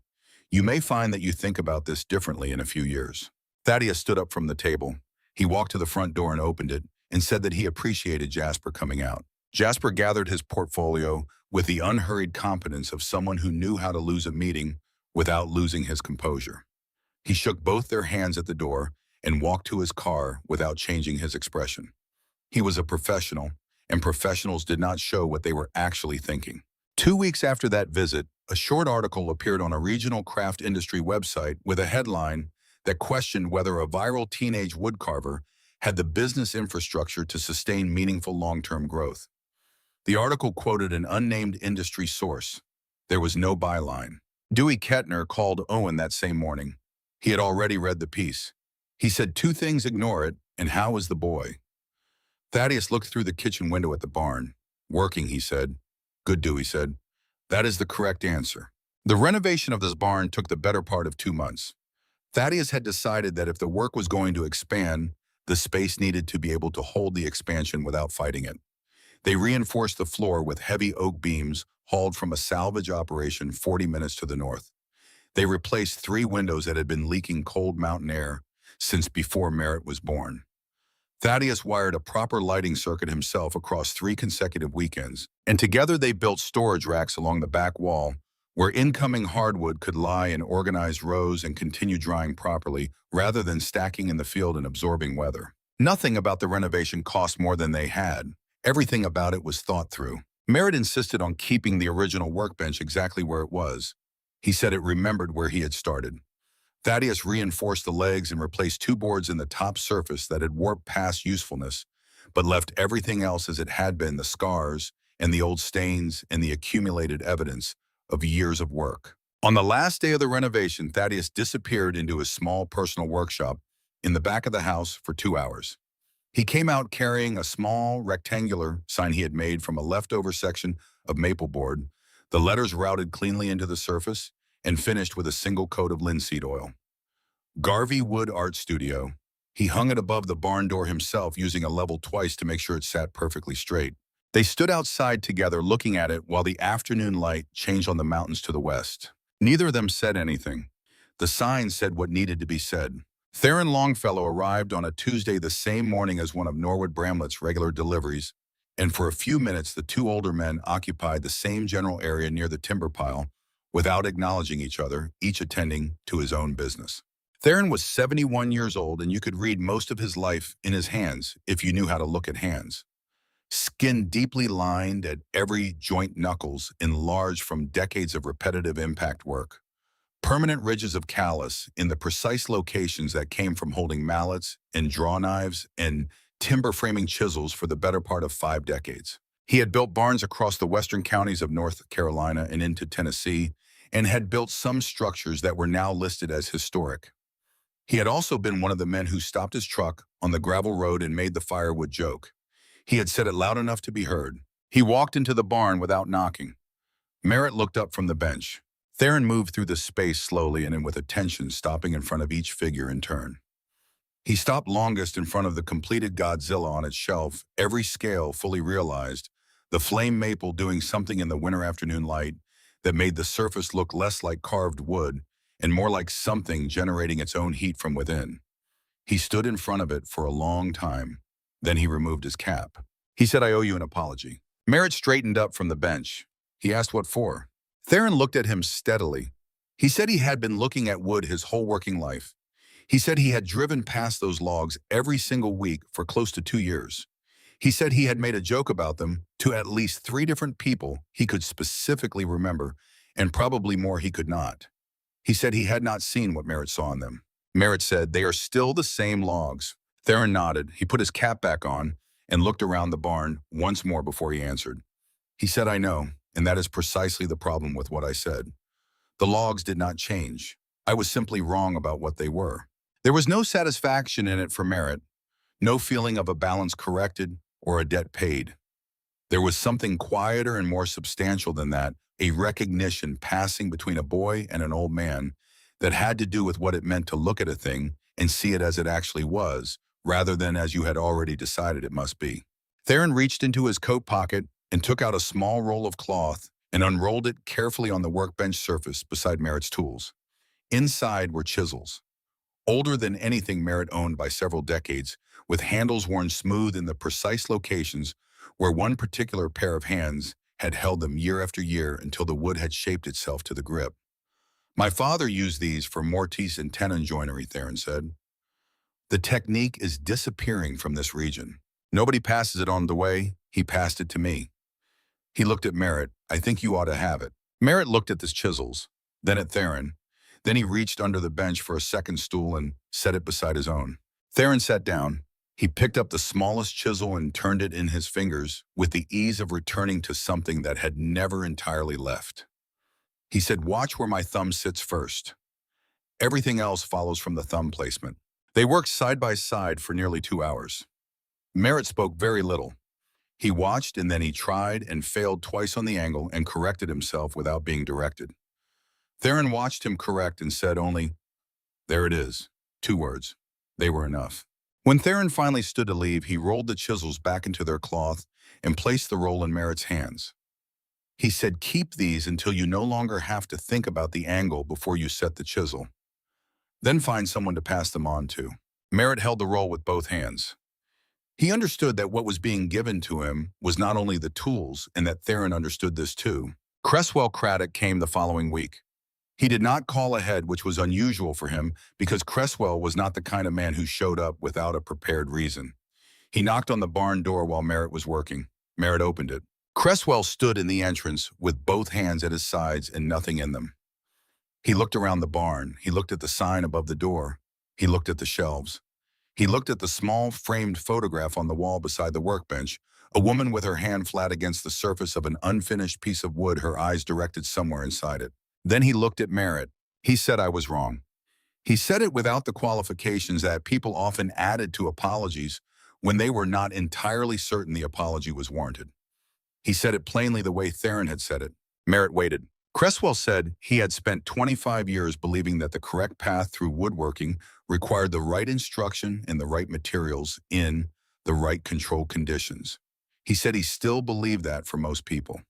"You may find that you think about this differently in a few years." Thaddeus stood up from the table. He walked to the front door and opened it and said that he appreciated Jasper coming out. Jasper gathered his portfolio with the unhurried competence of someone who knew how to lose a meeting without losing his composure. He shook both their hands at the door and walked to his car without changing his expression. He was a professional, and professionals did not show what they were actually thinking. 2 weeks after that visit, a short article appeared on a regional craft industry website with a headline that questioned whether a viral teenage woodcarver had the business infrastructure to sustain meaningful long-term growth. The article quoted an unnamed industry source. There was no byline. Dewey Kettner called Owen that same morning. He had already read the piece. He said 2 things: ignore it, and how is the boy? Thaddeus looked through the kitchen window at the barn. "Working," he said. "Good," Dewey said. "That is the correct answer." The renovation of this barn took the better part of 2 months. Thaddeus had decided that if the work was going to expand, the space needed to be able to hold the expansion without fighting it. They reinforced the floor with heavy oak beams hauled from a salvage operation 40 minutes to the north. They replaced 3 windows that had been leaking cold mountain air since before Merritt was born. Thaddeus wired a proper lighting circuit himself across 3 consecutive weekends, and together they built storage racks along the back wall where incoming hardwood could lie in organized rows and continue drying properly rather than stacking in the field and absorbing weather. Nothing about the renovation cost more than they had. Everything about it was thought through. Merritt insisted on keeping the original workbench exactly where it was. He said it remembered where he had started. Thaddeus reinforced the legs and replaced 2 boards in the top surface that had warped past usefulness, but left everything else as it had been: the scars and the old stains and the accumulated evidence of years of work. On the last day of the renovation, Thaddeus disappeared into his small personal workshop in the back of the house for 2 hours. He came out carrying a small rectangular sign he had made from a leftover section of maple board, the letters routed cleanly into the surface and finished with a single coat of linseed oil. Garvey Wood Art Studio. He hung it above the barn door himself, using a level twice to make sure it sat perfectly straight. They stood outside together looking at it while the afternoon light changed on the mountains to the west. Neither of them said anything. The sign said what needed to be said. Theron Longfellow arrived on a Tuesday the same morning as one of Norwood Bramlett's regular deliveries, and for a few minutes the 2 older men occupied the same general area near the timber pile without acknowledging each other, each attending to his own business. Theron was 71 years old, and you could read most of his life in his hands if you knew how to look at hands. Skin deeply lined at every joint, knuckles enlarged from decades of repetitive impact work. Permanent ridges of callus in the precise locations that came from holding mallets and draw knives and timber framing chisels for the better part of 5 decades. He had built barns across the western counties of North Carolina and into Tennessee, and had built some structures that were now listed as historic. He had also been one of the men who stopped his truck on the gravel road and made the firewood joke. He had said it loud enough to be heard. He walked into the barn without knocking. Merritt looked up from the bench. Theron moved through the space slowly and with attention, stopping in front of each figure in turn. He stopped longest in front of the completed Godzilla on its shelf, every scale fully realized, the flame maple doing something in the winter afternoon light that made the surface look less like carved wood and more like something generating its own heat from within. He stood in front of it for a long time. Then he removed his cap. He said, "I owe you an apology." Merritt straightened up from the bench. He asked what for. Theron looked at him steadily. He said he had been looking at wood his whole working life. He said he had driven past those logs every single week for close to 2 years. He said he had made a joke about them to at least 3 different people he could specifically remember, and probably more he could not. He said he had not seen what Merritt saw in them. Merritt said, "They are still the same logs." Theron nodded. He put his cap back on and looked around the barn once more before he answered. He said, "I know, and that is precisely the problem with what I said. The logs did not change. I was simply wrong about what they were." There was no satisfaction in it for Merritt, no feeling of a balance corrected or a debt paid. There was something quieter and more substantial than that, a recognition passing between a boy and an old man that had to do with what it meant to look at a thing and see it as it actually was, rather than as you had already decided it must be. Theron reached into his coat pocket and took out a small roll of cloth and unrolled it carefully on the workbench surface beside Merritt's tools. Inside were chisels, older than anything Merritt owned by several decades, with handles worn smooth in the precise locations where one particular pair of hands had held them year after year until the wood had shaped itself to the grip. "My father used these for mortise and tenon joinery," Theron said. "The technique is disappearing from this region. Nobody passes it on the way. He passed it to me." He looked at Merritt. "I think you ought to have it." Merritt looked at the chisels, then at Theron. Then he reached under the bench for a second stool and set it beside his own. Theron sat down. He picked up the smallest chisel and turned it in his fingers with the ease of returning to something that had never entirely left. He said, "Watch where my thumb sits first. Everything else follows from the thumb placement." They worked side by side for nearly 2 hours. Merritt spoke very little. He watched and then he tried and failed twice on the angle and corrected himself without being directed. Theron watched him correct and said only, "There it is." 2 words. They were enough. When Theron finally stood to leave, he rolled the chisels back into their cloth and placed the roll in Merritt's hands. He said, "Keep these until you no longer have to think about the angle before you set the chisel. Then find someone to pass them on to." Merritt held the roll with both hands. He understood that what was being given to him was not only the tools, and that Theron understood this too. Cresswell Craddock came the following week. He did not call ahead, which was unusual for him, because Cresswell was not the kind of man who showed up without a prepared reason. He knocked on the barn door while Merritt was working. Merritt opened it. Cresswell stood in the entrance with both hands at his sides and nothing in them. He looked around the barn. He looked at the sign above the door. He looked at the shelves. He looked at the small framed photograph on the wall beside the workbench, a woman with her hand flat against the surface of an unfinished piece of wood, her eyes directed somewhere inside it. Then he looked at Merritt. He said, "I was wrong." He said it without the qualifications that people often added to apologies when they were not entirely certain the apology was warranted. He said it plainly the way Theron had said it. Merritt waited. Cresswell said he had spent 25 years believing that the correct path through woodworking required the right instruction and the right materials in the right control conditions. He said he still believed that for most people.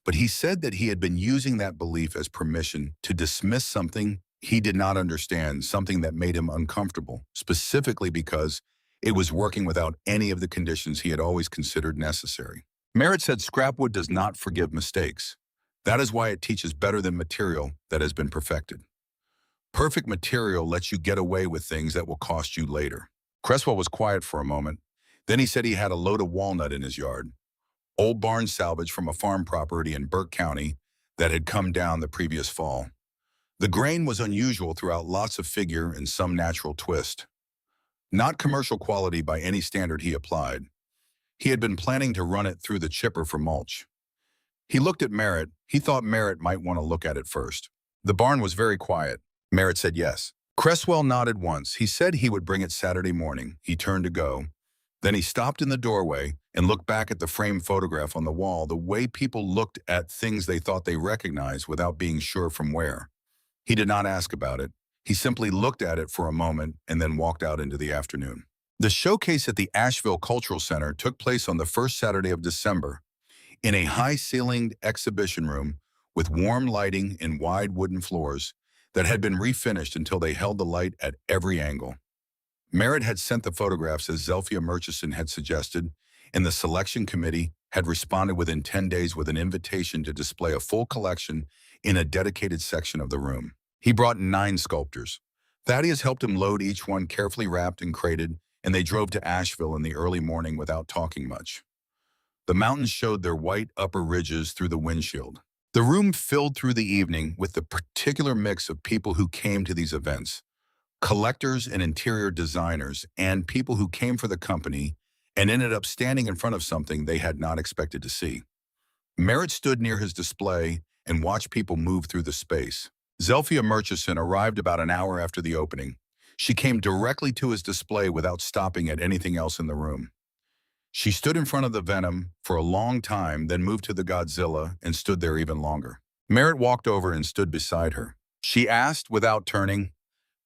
But he said that he had been using that belief as permission to dismiss something he did not understand, something that made him uncomfortable, specifically because it was working without any of the conditions he had always considered necessary. Merritt said scrapwood does not forgive mistakes. That is why it teaches better than material that has been perfected. Perfect material lets you get away with things that will cost you later. Cresswell was quiet for a moment. Then he said he had a load of walnut in his yard. Old barn salvage from a farm property in Burke County that had come down the previous fall. The grain was unusual throughout, lots of figure and some natural twist. Not commercial quality by any standard he applied. He had been planning to run it through the chipper for mulch. He looked at Merritt. He thought Merritt might want to look at it first. The barn was very quiet. Merritt said yes. Cresswell nodded once. He said he would bring it Saturday morning. He turned to go. Then he stopped in the doorway and looked back at the framed photograph on the wall, the way people looked at things they thought they recognized without being sure from where. He did not ask about it. He simply looked at it for a moment and then walked out into the afternoon. The showcase at the Asheville Cultural Center took place on the first Saturday of December in a high-ceilinged exhibition room with warm lighting and wide wooden floors that had been refinished until they held the light at every angle. Merritt had sent the photographs as Zelphia Murchison had suggested, and the selection committee had responded within 10 days with an invitation to display a full collection in a dedicated section of the room. He brought 9 sculptors. Thaddeus helped him load each one carefully wrapped and crated, and they drove to Asheville in the early morning without talking much. The mountains showed their white upper ridges through the windshield. The room filled through the evening with the particular mix of people who came to these events, collectors and interior designers, and people who came for the company and ended up standing in front of something they had not expected to see. Merritt stood near his display and watched people move through the space. Zelphia Murchison arrived about an hour after the opening. She came directly to his display without stopping at anything else in the room. She stood in front of the Venom for a long time, then moved to the Godzilla and stood there even longer. Merritt walked over and stood beside her. She asked without turning,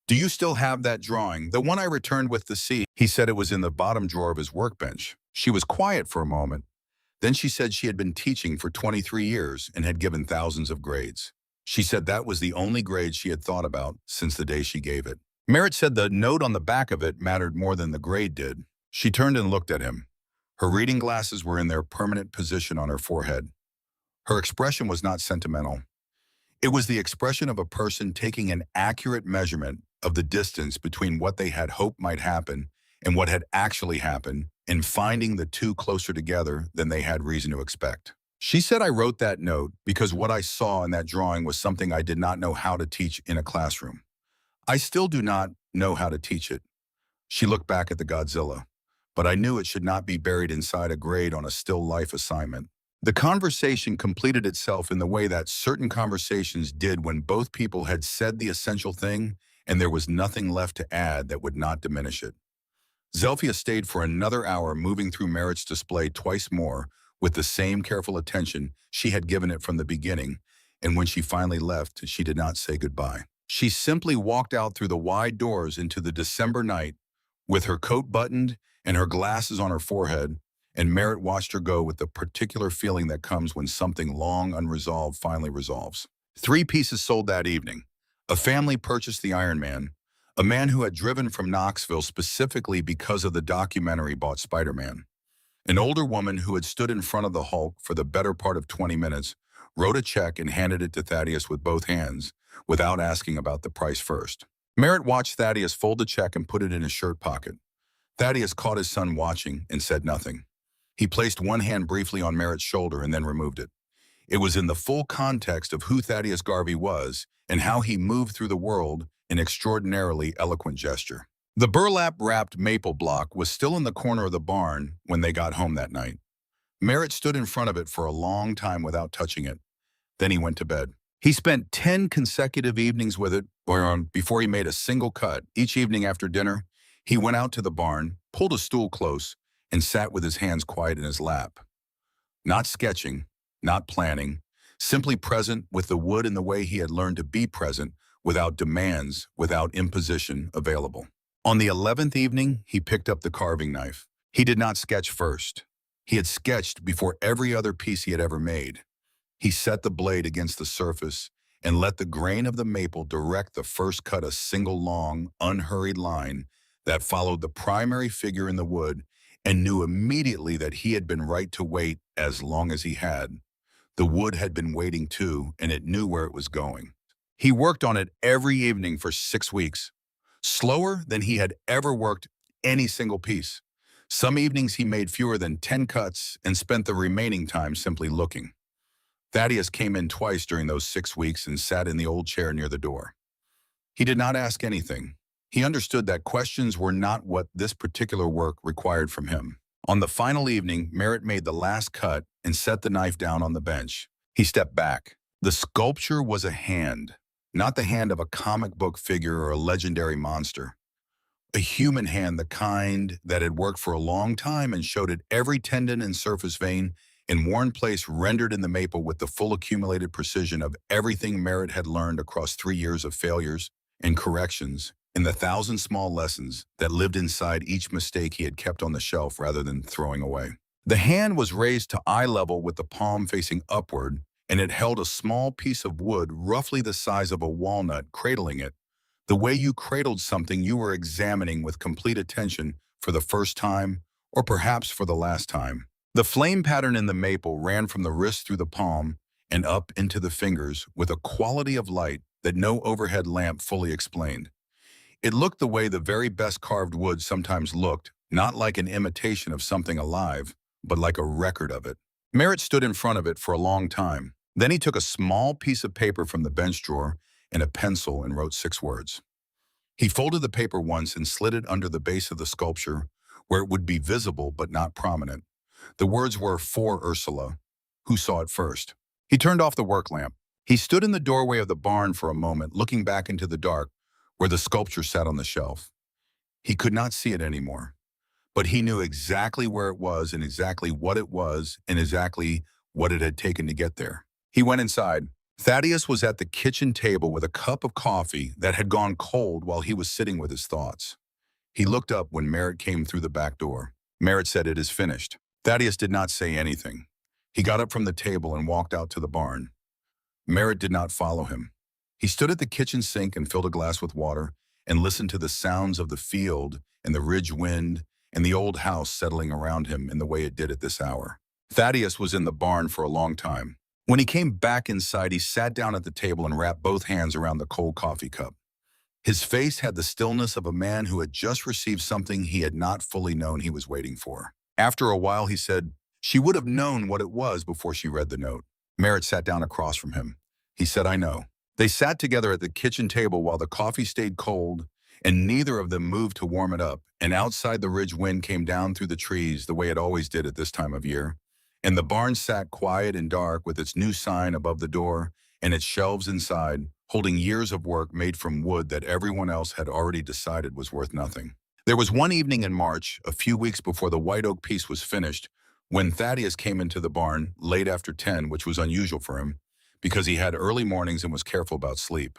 "Do you still have that drawing, the one I returned with the sea?" He said it was in the bottom drawer of his workbench. She was quiet for a moment. Then she said she had been teaching for 23 years and had given thousands of grades. She said that was the only grade she had thought about since the day she gave it. Merritt said the note on the back of it mattered more than the grade did. She turned and looked at him. Her reading glasses were in their permanent position on her forehead. Her expression was not sentimental. It was the expression of a person taking an accurate measurement of the distance between what they had hoped might happen and what had actually happened, and finding the two closer together than they had reason to expect. She said, "I wrote that note because what I saw in that drawing was something I did not know how to teach in a classroom. I still do not know how to teach it." She looked back at the Godzilla. "But I knew it should not be buried inside a grade on a still life assignment." The conversation completed itself in the way that certain conversations did when both people had said the essential thing and there was nothing left to add that would not diminish it. Zelphia stayed for another hour, moving through Merritt's display twice more with the same careful attention she had given it from the beginning, and when she finally left, she did not say goodbye. She simply walked out through the wide doors into the December night with her coat buttoned and her glasses on her forehead, and Merritt watched her go with the particular feeling that comes when something long unresolved finally resolves. 3 pieces sold that evening. A family purchased the Iron Man. A man who had driven from Knoxville specifically because of the documentary bought Spider-Man. An older woman who had stood in front of the Hulk for the better part of 20 minutes wrote a check and handed it to Thaddeus with both hands, without asking about the price first. Merritt watched Thaddeus fold the check and put it in his shirt pocket. Thaddeus caught his son watching and said nothing. He placed one hand briefly on Merritt's shoulder and then removed it. It was in the full context of who Thaddeus Garvey was and how he moved through the world in extraordinarily eloquent gesture. The burlap-wrapped maple block was still in the corner of the barn when they got home that night. Merritt stood in front of it for a long time without touching it. Then he went to bed. He spent 10 consecutive evenings with it before he made a single cut. Each evening after dinner, he went out to the barn, pulled a stool close, and sat with his hands quiet in his lap. Not sketching, not planning, simply present with the wood in the way he had learned to be present, without demands, without imposition available. On the 11th evening, he picked up the carving knife. He did not sketch first. He had sketched before every other piece he had ever made. He set the blade against the surface and let the grain of the maple direct the first cut, a single long, unhurried line that followed the primary figure in the wood, and knew immediately that he had been right to wait as long as he had. The wood had been waiting too, and it knew where it was going. He worked on it every evening for 6 weeks, slower than he had ever worked any single piece. Some evenings he made fewer than 10 cuts and spent the remaining time simply looking. Thaddeus came in twice during those 6 weeks and sat in the old chair near the door. He did not ask anything. He understood that questions were not what this particular work required from him. On the final evening, Merritt made the last cut and set the knife down on the bench. He stepped back. The sculpture was a hand, not the hand of a comic book figure or a legendary monster. A human hand, the kind that had worked for a long time and showed it every tendon and surface vein in worn place, rendered in the maple with the full accumulated precision of everything Merritt had learned across 3 years of failures and corrections, and the 1,000 small lessons that lived inside each mistake he had kept on the shelf rather than throwing away. The hand was raised to eye level with the palm facing upward, and it held a small piece of wood roughly the size of a walnut, cradling it, the way you cradled something you were examining with complete attention for the first time, or perhaps for the last time. The flame pattern in the maple ran from the wrist through the palm and up into the fingers with a quality of light that no overhead lamp fully explained. It looked the way the very best carved wood sometimes looked, not like an imitation of something alive, but like a record of it. Merritt stood in front of it for a long time. Then he took a small piece of paper from the bench drawer and a pencil and wrote 6 words. He folded the paper once and slid it under the base of the sculpture, where it would be visible but not prominent. The words were "For Ursula," who saw it first. He turned off the work lamp. He stood in the doorway of the barn for a moment, looking back into the dark, where the sculpture sat on the shelf. He could not see it anymore, but he knew exactly where it was and exactly what it was and exactly what it had taken to get there. He went inside. Thaddeus was at the kitchen table with a cup of coffee that had gone cold while he was sitting with his thoughts. He looked up when Merritt came through the back door. Merritt said, "It is finished." Thaddeus did not say anything. He got up from the table and walked out to the barn. Merritt did not follow him. He stood at the kitchen sink and filled a glass with water and listened to the sounds of the field and the ridge wind and the old house settling around him in the way it did at this hour. Thaddeus was in the barn for a long time. When he came back inside, he sat down at the table and wrapped both hands around the cold coffee cup. His face had the stillness of a man who had just received something he had not fully known he was waiting for. After a while, he said, "She would have known what it was before she read the note." Merritt sat down across from him. He said, "I know." They sat together at the kitchen table while the coffee stayed cold, and neither of them moved to warm it up. And outside, the ridge wind came down through the trees the way it always did at this time of year. And the barn sat quiet and dark with its new sign above the door and its shelves inside, holding years of work made from wood that everyone else had already decided was worth nothing. There was one evening in March, a few weeks before the white oak piece was finished, when Thaddeus came into the barn late after 10, which was unusual for him, because he had early mornings and was careful about sleep.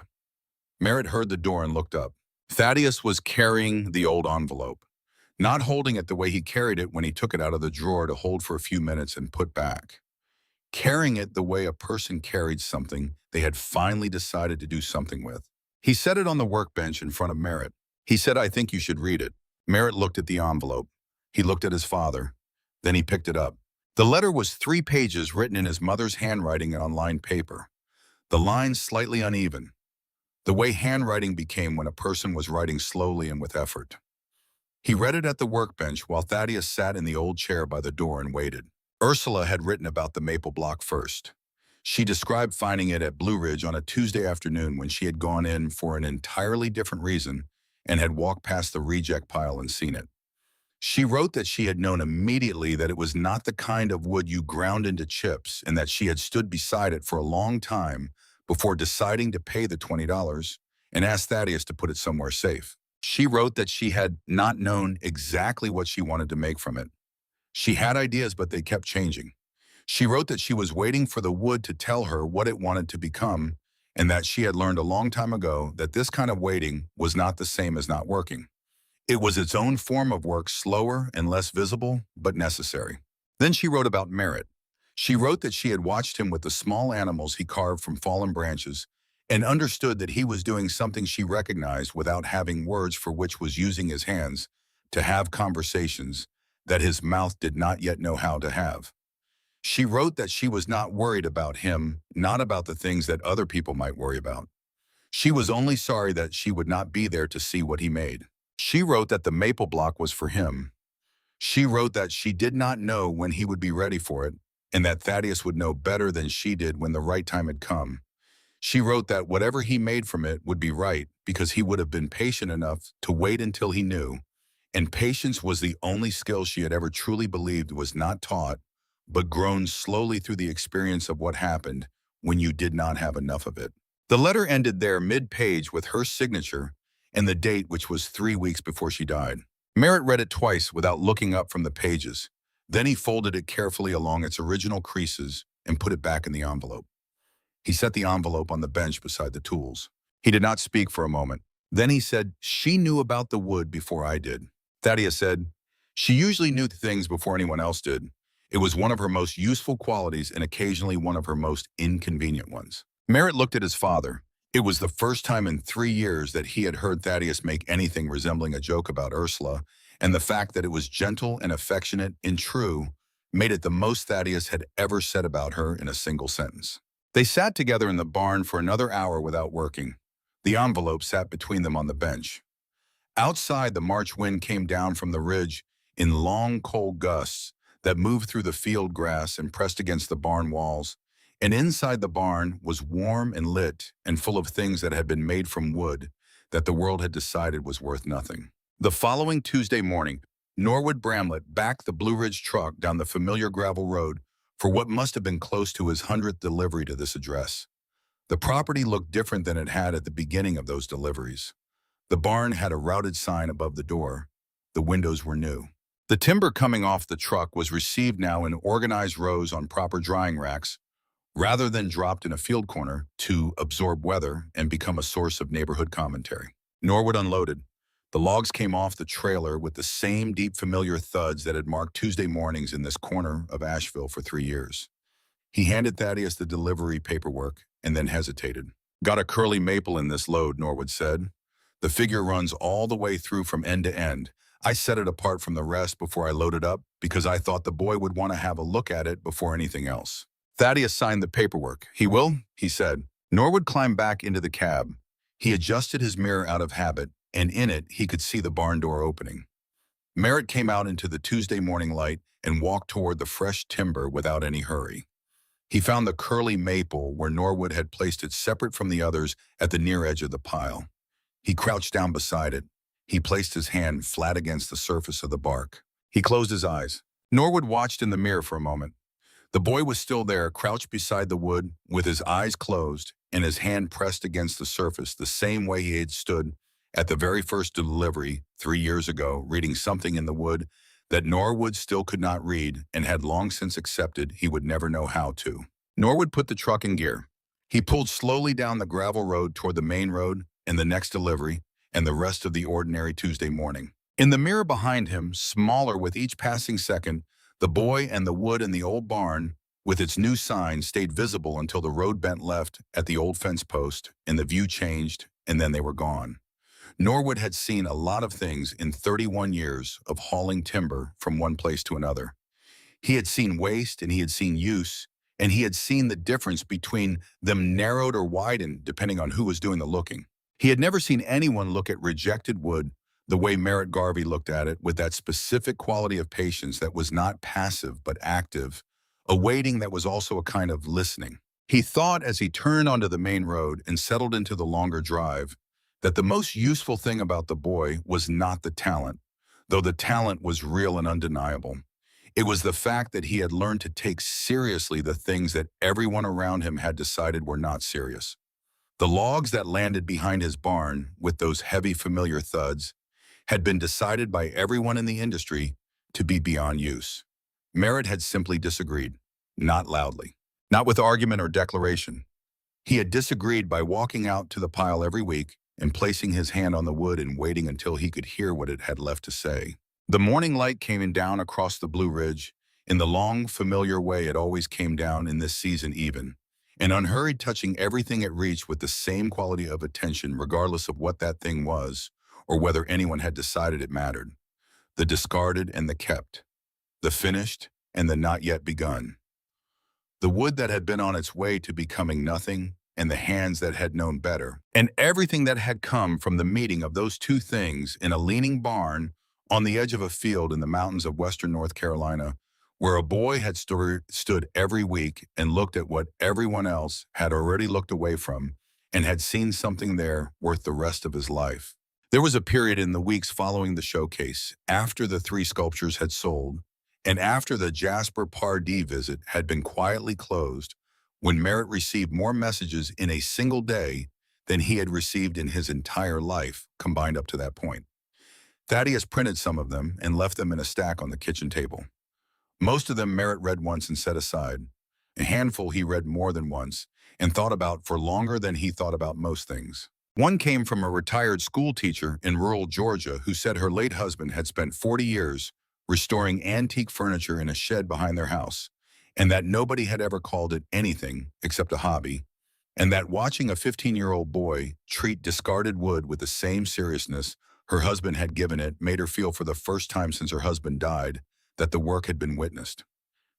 Merritt heard the door and looked up. Thaddeus was carrying the old envelope, not holding it the way he carried it when he took it out of the drawer to hold for a few minutes and put back. Carrying it the way a person carried something they had finally decided to do something with. He set it on the workbench in front of Merritt. He said, "I think you should read it." Merritt looked at the envelope. He looked at his father. Then he picked it up. The letter was 3 pages written in his mother's handwriting on lined paper, the lines slightly uneven, the way handwriting became when a person was writing slowly and with effort. He read it at the workbench while Thaddeus sat in the old chair by the door and waited. Ursula had written about the maple block first. She described finding it at Blue Ridge on a Tuesday afternoon when she had gone in for an entirely different reason and had walked past the reject pile and seen it. She wrote that she had known immediately that it was not the kind of wood you ground into chips and that she had stood beside it for a long time before deciding to pay the $20 and asked Thaddeus to put it somewhere safe. She wrote that she had not known exactly what she wanted to make from it. She had ideas, but they kept changing. She wrote that she was waiting for the wood to tell her what it wanted to become and that she had learned a long time ago that this kind of waiting was not the same as not working. It was its own form of work, slower and less visible, but necessary. Then she wrote about Merritt. She wrote that she had watched him with the small animals he carved from fallen branches and understood that he was doing something she recognized without having words for, which was using his hands to have conversations that his mouth did not yet know how to have. She wrote that she was not worried about him, not about the things that other people might worry about. She was only sorry that she would not be there to see what he made. She wrote that the maple block was for him. She wrote that she did not know when he would be ready for it, and that Thaddeus would know better than she did when the right time had come. She wrote that whatever he made from it would be right because he would have been patient enough to wait until he knew, and patience was the only skill she had ever truly believed was not taught, but grown slowly through the experience of what happened when you did not have enough of it. The letter ended there mid-page with her signature and the date, which was 3 weeks before she died. Merritt read it twice without looking up from the pages. Then he folded it carefully along its original creases and put it back in the envelope. He set the envelope on the bench beside the tools. He did not speak for a moment. Then he said, "She knew about the wood before I did." Thaddeus said, "She usually knew things before anyone else did. It was one of her most useful qualities and occasionally one of her most inconvenient ones." Merritt looked at his father. It was the first time in 3 years that he had heard Thaddeus make anything resembling a joke about Ursula, and the fact that it was gentle and affectionate and true made it the most Thaddeus had ever said about her in a single sentence. They sat together in the barn for another hour without working. The envelope sat between them on the bench. Outside, the March wind came down from the ridge in long, cold gusts that moved through the field grass and pressed against the barn walls. And inside the barn was warm and lit and full of things that had been made from wood that the world had decided was worth nothing. The following Tuesday morning, Norwood Bramlett backed the Blue Ridge truck down the familiar gravel road for what must have been close to his 100th delivery to this address. The property looked different than it had at the beginning of those deliveries. The barn had a routed sign above the door. The windows were new. The timber coming off the truck was received now in organized rows on proper drying racks, rather than dropped in a field corner to absorb weather and become a source of neighborhood commentary. Norwood unloaded. The logs came off the trailer with the same deep familiar thuds that had marked Tuesday mornings in this corner of Asheville for 3 years. He handed Thaddeus the delivery paperwork and then hesitated. "Got a curly maple in this load," Norwood said. "The figure runs all the way through from end to end. I set it apart from the rest before I loaded up because I thought the boy would want to have a look at it before anything else." Thaddeus signed the paperwork. "He will?" he said. Norwood climbed back into the cab. He adjusted his mirror out of habit, and in it he could see the barn door opening. Merritt came out into the Tuesday morning light and walked toward the fresh timber without any hurry. He found the curly maple where Norwood had placed it separate from the others at the near edge of the pile. He crouched down beside it. He placed his hand flat against the surface of the bark. He closed his eyes. Norwood watched in the mirror for a moment. The boy was still there, crouched beside the wood, with his eyes closed and his hand pressed against the surface the same way he had stood at the very first delivery 3 years ago, reading something in the wood that Norwood still could not read and had long since accepted he would never know how to. Norwood put the truck in gear. He pulled slowly down the gravel road toward the main road and the next delivery and the rest of the ordinary Tuesday morning. In the mirror behind him, smaller with each passing second, the boy and the wood in the old barn with its new sign stayed visible until the road bent left at the old fence post and the view changed, and then they were gone. Norwood had seen a lot of things in 31 years of hauling timber from one place to another. He had seen waste and he had seen use, and he had seen the difference between them narrowed or widened depending on who was doing the looking. He had never seen anyone look at rejected wood the way Merritt Garvey looked at it, with that specific quality of patience that was not passive but active, a waiting that was also a kind of listening. He thought as he turned onto the main road and settled into the longer drive that the most useful thing about the boy was not the talent, though the talent was real and undeniable. It was the fact that he had learned to take seriously the things that everyone around him had decided were not serious. The logs that landed behind his barn with those heavy familiar thuds had been decided by everyone in the industry to be beyond use. Merritt had simply disagreed, not loudly, not with argument or declaration. He had disagreed by walking out to the pile every week and placing his hand on the wood and waiting until he could hear what it had left to say. The morning light came in down across the Blue Ridge in the long, familiar way it always came down in this season even, and unhurried, touching everything it reached with the same quality of attention regardless of what that thing was or whether anyone had decided it mattered. The discarded and the kept, the finished and the not yet begun. The wood that had been on its way to becoming nothing, and the hands that had known better, and everything that had come from the meeting of those two things in a leaning barn on the edge of a field in the mountains of western North Carolina, where a boy had stood every week and looked at what everyone else had already looked away from and had seen something there worth the rest of his life. There was a period in the weeks following the showcase, after the 3 sculptures had sold, and after the Jasper Pardee visit had been quietly closed, when Merritt received more messages in a single day than he had received in his entire life combined up to that point. Thaddeus printed some of them and left them in a stack on the kitchen table. Most of them Merritt read once and set aside. A handful he read more than once and thought about for longer than he thought about most things. One came from a retired school teacher in rural Georgia who said her late husband had spent 40 years restoring antique furniture in a shed behind their house, and that nobody had ever called it anything except a hobby, and that watching a 15-year-old boy treat discarded wood with the same seriousness her husband had given it made her feel for the first time since her husband died that the work had been witnessed.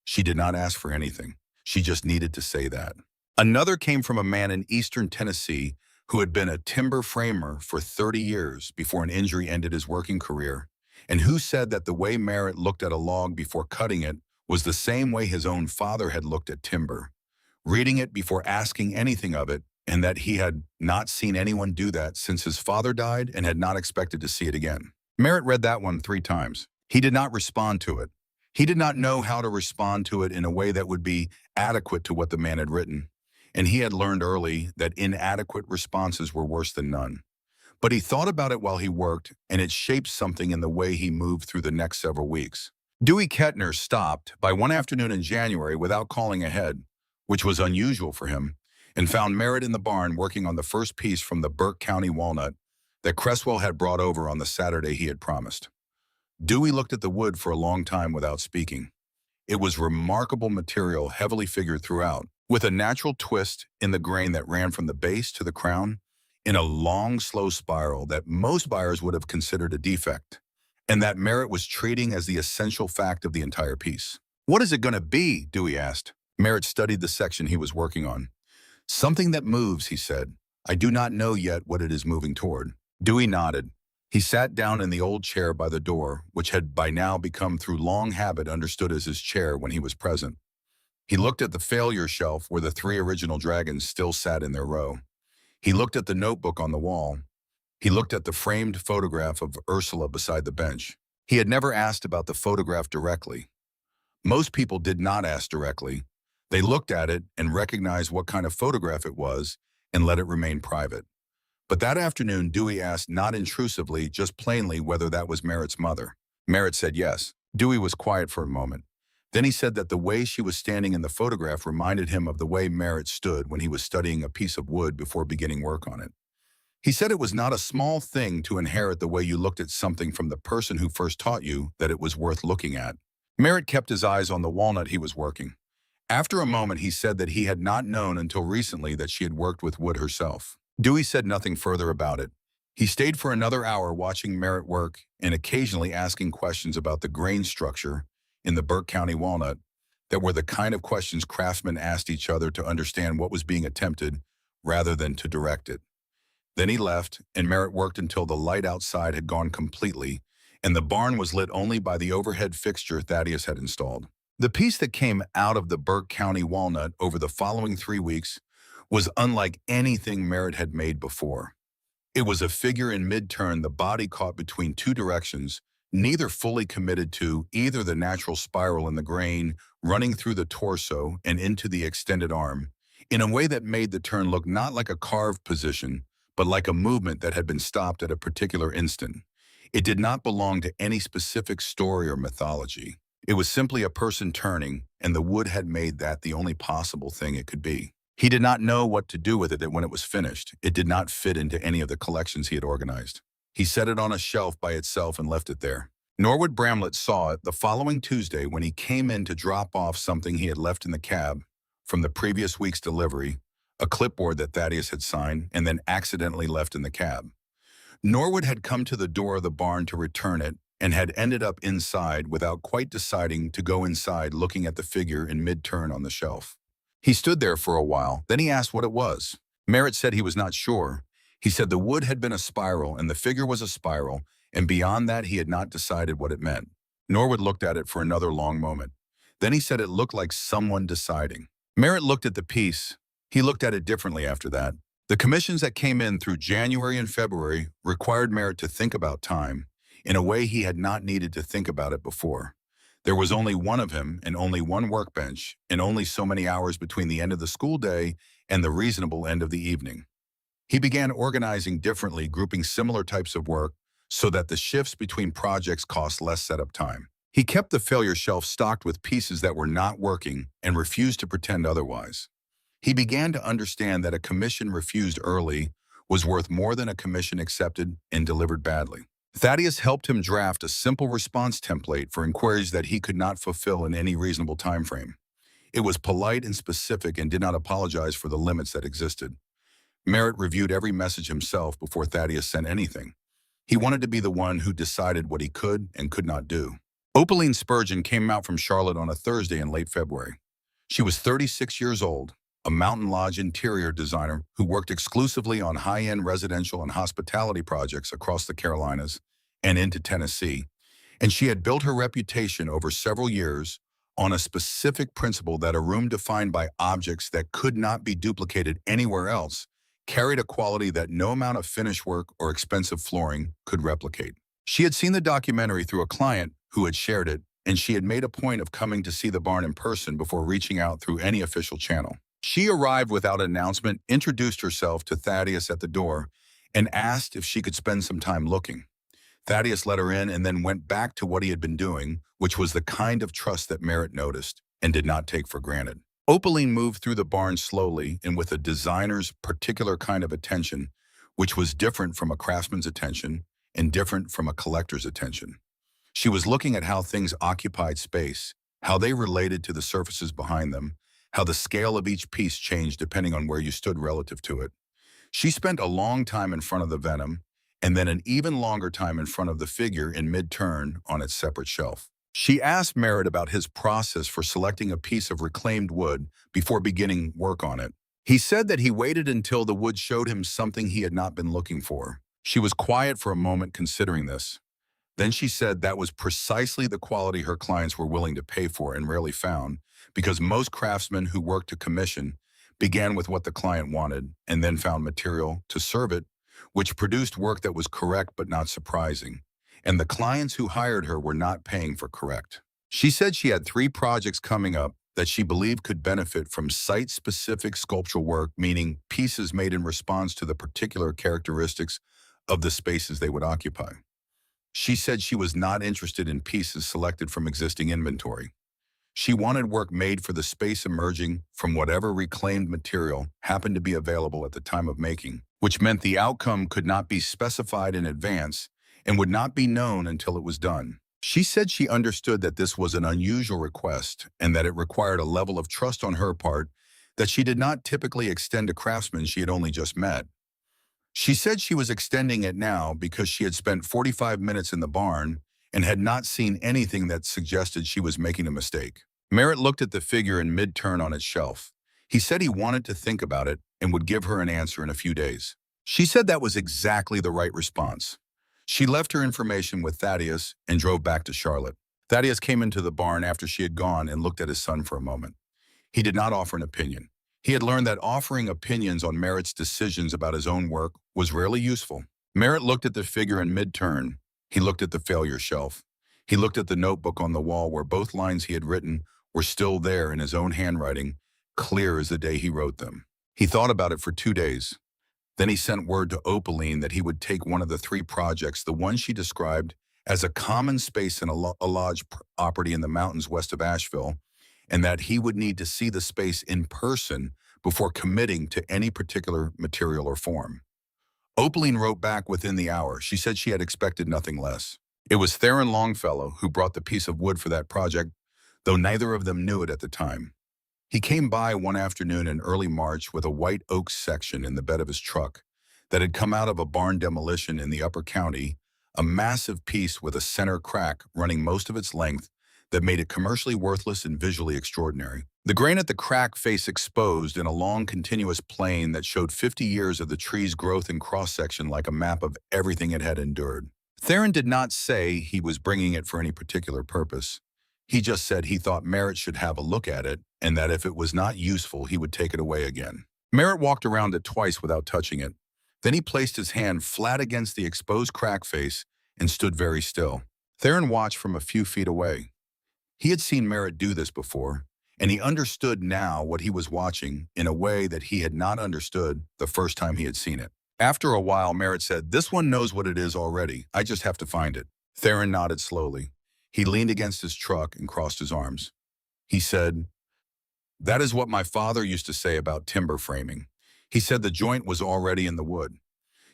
She did not ask for anything. She just needed to say that. Another came from a man in eastern Tennessee who had been a timber framer for 30 years before an injury ended his working career, and who said that the way Merritt looked at a log before cutting it was the same way his own father had looked at timber, reading it before asking anything of it, and that he had not seen anyone do that since his father died and had not expected to see it again. Merritt read that one 3 times. He did not respond to it. He did not know how to respond to it in a way that would be adequate to what the man had written, and he had learned early that inadequate responses were worse than none. But he thought about it while he worked, and it shaped something in the way he moved through the next several weeks. Dewey Kettner stopped by one afternoon in January without calling ahead, which was unusual for him, and found Merritt in the barn working on the first piece from the Burke County walnut that Cresswell had brought over on the Saturday he had promised. Dewey looked at the wood for a long time without speaking. It was remarkable material, heavily figured throughout, with a natural twist in the grain that ran from the base to the crown in a long, slow spiral that most buyers would have considered a defect, and that Merritt was treating as the essential fact of the entire piece. "What is it going to be?" Dewey asked. Merritt studied the section he was working on. "Something that moves," he said. "I do not know yet what it is moving toward." Dewey nodded. He sat down in the old chair by the door, which had by now become through long habit understood as his chair when he was present. He looked at the failure shelf where the 3 original dragons still sat in their row. He looked at the notebook on the wall. He looked at the framed photograph of Ursula beside the bench. He had never asked about the photograph directly. Most people did not ask directly. They looked at it and recognized what kind of photograph it was and let it remain private. But that afternoon, Dewey asked not intrusively, just plainly, whether that was Merritt's mother. Merritt said yes. Dewey was quiet for a moment. Then he said that the way she was standing in the photograph reminded him of the way Merritt stood when he was studying a piece of wood before beginning work on it. He said it was not a small thing to inherit the way you looked at something from the person who first taught you that it was worth looking at. Merritt kept his eyes on the walnut he was working. After a moment, he said that he had not known until recently that she had worked with wood herself. Dewey said nothing further about it. He stayed for another hour watching Merritt work and occasionally asking questions about the grain structure in the Burke County walnut that were the kind of questions craftsmen asked each other to understand what was being attempted rather than to direct it. Then he left, and Merritt worked until the light outside had gone completely, and the barn was lit only by the overhead fixture Thaddeus had installed. The piece that came out of the Burke County walnut over the following 3 weeks was unlike anything Merritt had made before. It was a figure in mid-turn, the body caught between 2 directions, neither fully committed to either the natural spiral in the grain running through the torso and into the extended arm, in a way that made the turn look not like a carved position, but like a movement that had been stopped at a particular instant. It did not belong to any specific story or mythology. It was simply a person turning, and the wood had made that the only possible thing it could be. He did not know what to do with it when it was finished. It did not fit into any of the collections he had organized. He set it on a shelf by itself and left it there. Norwood Bramlett saw it the following Tuesday when he came in to drop off something he had left in the cab from the previous week's delivery, a clipboard that Thaddeus had signed and then accidentally left in the cab. Norwood had come to the door of the barn to return it and had ended up inside without quite deciding to go inside, looking at the figure in mid-turn on the shelf. He stood there for a while, then he asked what it was. Merritt said he was not sure. He said the wood had been a spiral and the figure was a spiral, and beyond that he had not decided what it meant. Norwood looked at it for another long moment. Then he said it looked like someone deciding. Merritt looked at the piece. He looked at it differently after that. The commissions that came in through January and February required Merritt to think about time in a way he had not needed to think about it before. There was only one of him and only one workbench and only so many hours between the end of the school day and the reasonable end of the evening. He began organizing differently, grouping similar types of work so that the shifts between projects cost less setup time. He kept the failure shelf stocked with pieces that were not working and refused to pretend otherwise. He began to understand that a commission refused early was worth more than a commission accepted and delivered badly. Thaddeus helped him draft a simple response template for inquiries that he could not fulfill in any reasonable time frame. It was polite and specific and did not apologize for the limits that existed. Merritt reviewed every message himself before Thaddeus sent anything. He wanted to be the one who decided what he could and could not do. Opaline Spurgeon came out from Charlotte on a Thursday in late February. She was 36 years old. a mountain lodge interior designer who worked exclusively on high-end residential and hospitality projects across the Carolinas and into Tennessee, and she had built her reputation over several years on a specific principle that a room defined by objects that could not be duplicated anywhere else carried a quality that no amount of finish work or expensive flooring could replicate. She had seen the documentary through a client who had shared it, and she had made a point of coming to see the barn in person before reaching out through any official channel. She arrived without an announcement, introduced herself to Thaddeus at the door, and asked if she could spend some time looking. Thaddeus let her in and then went back to what he had been doing, which was the kind of trust that Merritt noticed and did not take for granted. Opaline moved through the barn slowly and with a designer's particular kind of attention, which was different from a craftsman's attention and different from a collector's attention. She was looking at how things occupied space, how they related to the surfaces behind them, how the scale of each piece changed depending on where you stood relative to it. She spent a long time in front of the Venom, and then an even longer time in front of the figure in mid-turn on its separate shelf. She asked Merritt about his process for selecting a piece of reclaimed wood before beginning work on it. He said that he waited until the wood showed him something he had not been looking for. She was quiet for a moment considering this. Then she said that was precisely the quality her clients were willing to pay for and rarely found, because most craftsmen who worked to commission began with what the client wanted and then found material to serve it, which produced work that was correct but not surprising. And the clients who hired her were not paying for correct. She said she had 3 projects coming up that she believed could benefit from site-specific sculptural work, meaning pieces made in response to the particular characteristics of the spaces they would occupy. She said she was not interested in pieces selected from existing inventory. She wanted work made for the space emerging from whatever reclaimed material happened to be available at the time of making, which meant the outcome could not be specified in advance and would not be known until it was done. She said she understood that this was an unusual request and that it required a level of trust on her part that she did not typically extend to craftsmen she had only just met. She said she was extending it now because she had spent 45 minutes in the barn and had not seen anything that suggested she was making a mistake. Merritt looked at the figure in mid-turn on its shelf. He said he wanted to think about it and would give her an answer in a few days. She said that was exactly the right response. She left her information with Thaddeus and drove back to Charlotte. Thaddeus came into the barn after she had gone and looked at his son for a moment. He did not offer an opinion. He had learned that offering opinions on Merritt's decisions about his own work was rarely useful. Merritt looked at the figure in mid-turn. He looked at the failure shelf. He looked at the notebook on the wall where both lines he had written were still there in his own handwriting, clear as the day he wrote them. He thought about it for 2 days. Then he sent word to Opaline that he would take one of the 3 projects, the one she described as a common space in a lodge property in the mountains west of Asheville, and that he would need to see the space in person before committing to any particular material or form. Opaline wrote back within the hour. She said she had expected nothing less. It was Theron Longfellow who brought the piece of wood for that project, though neither of them knew it at the time. He came by one afternoon in early March with a white oak section in the bed of his truck that had come out of a barn demolition in the upper county, a massive piece with a center crack running most of its length that made it commercially worthless and visually extraordinary. The grain at the crack face exposed in a long continuous plane that showed 50 years of the tree's growth and cross-section like a map of everything it had endured. Theron did not say he was bringing it for any particular purpose. He just said he thought Merritt should have a look at it and that if it was not useful, he would take it away again. Merritt walked around it twice without touching it. Then he placed his hand flat against the exposed crack face and stood very still. Theron watched from a few feet away. He had seen Merritt do this before, and he understood now what he was watching in a way that he had not understood the first time he had seen it. After a while, Merritt said, "This one knows what it is already. I just have to find it." Theron nodded slowly. He leaned against his truck and crossed his arms. He said, "That is what my father used to say about timber framing. He said the joint was already in the wood.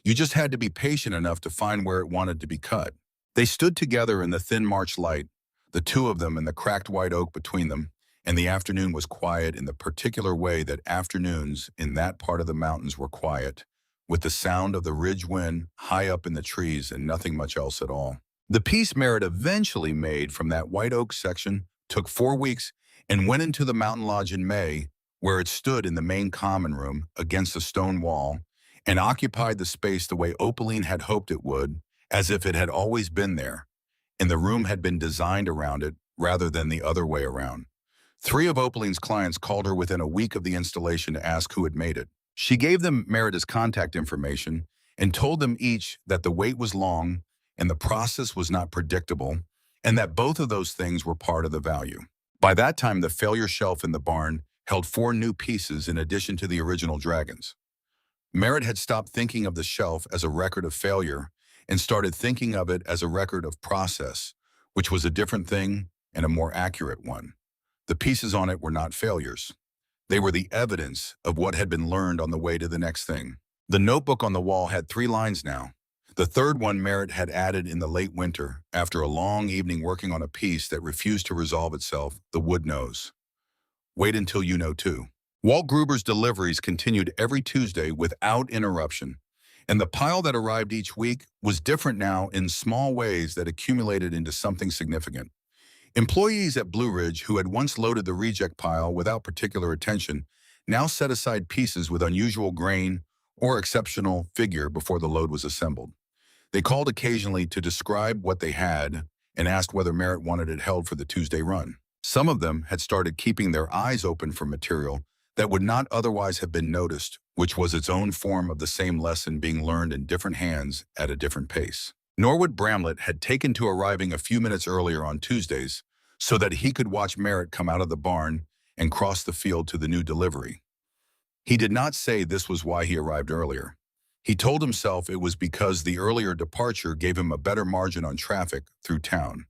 You just had to be patient enough to find where it wanted to be cut." They stood together in the thin March light, the 2 of them and the cracked white oak between them, and the afternoon was quiet in the particular way that afternoons in that part of the mountains were quiet, with the sound of the ridge wind high up in the trees and nothing much else at all. The piece Merritt eventually made from that white oak section took 4 weeks and went into the mountain lodge in May, where it stood in the main common room against a stone wall and occupied the space the way Opaline had hoped it would, as if it had always been there, and the room had been designed around it rather than the other way around. 3 of Opaline's clients called her within a week of the installation to ask who had made it. She gave them Merritt's contact information and told them each that the wait was long and the process was not predictable, and that both of those things were part of the value. By that time, the failure shelf in the barn held 4 new pieces in addition to the original dragons. Merritt had stopped thinking of the shelf as a record of failure and started thinking of it as a record of process, which was a different thing and a more accurate one. The pieces on it were not failures. They were the evidence of what had been learned on the way to the next thing. The notebook on the wall had 3 lines now. The third one Merritt had added in the late winter after a long evening working on a piece that refused to resolve itself, the wood knows. Wait until you know too. Walt Gruber's deliveries continued every Tuesday without interruption, and the pile that arrived each week was different now in small ways that accumulated into something significant. Employees at Blue Ridge who had once loaded the reject pile without particular attention now set aside pieces with unusual grain or exceptional figure before the load was assembled. They called occasionally to describe what they had and asked whether Merritt wanted it held for the Tuesday run. Some of them had started keeping their eyes open for material that would not otherwise have been noticed, which was its own form of the same lesson being learned in different hands at a different pace. Norwood Bramlett had taken to arriving a few minutes earlier on Tuesdays so that he could watch Merritt come out of the barn and cross the field to the new delivery. He did not say this was why he arrived earlier. He told himself it was because the earlier departure gave him a better margin on traffic through town.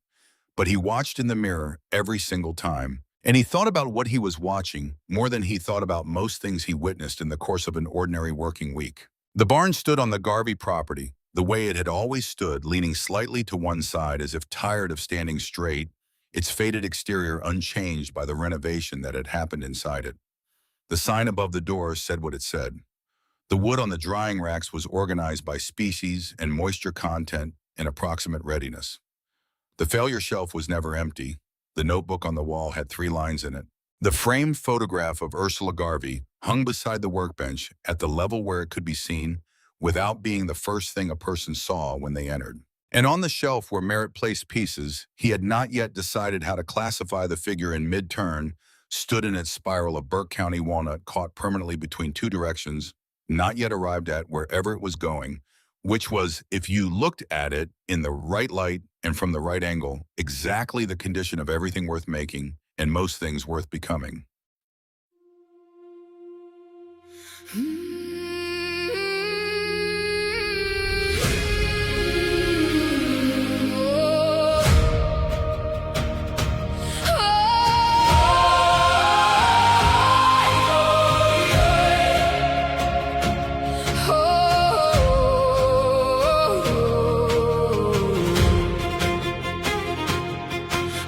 But he watched in the mirror every single time, and he thought about what he was watching more than he thought about most things he witnessed in the course of an ordinary working week. The barn stood on the Garvey property, the way it had always stood, leaning slightly to one side as if tired of standing straight, its faded exterior unchanged by the renovation that had happened inside it. The sign above the door said what it said. The wood on the drying racks was organized by species and moisture content and approximate readiness. The failure shelf was never empty. The notebook on the wall had 3 lines in it. The framed photograph of Ursula Garvey hung beside the workbench at the level where it could be seen without being the first thing a person saw when they entered. And on the shelf where Merritt placed pieces, he had not yet decided how to classify the figure in mid-turn, stood in its spiral of Burke County walnut caught permanently between 2 directions, not yet arrived at wherever it was going, which was, if you looked at it in the right light and from the right angle, exactly the condition of everything worth making and most things worth becoming.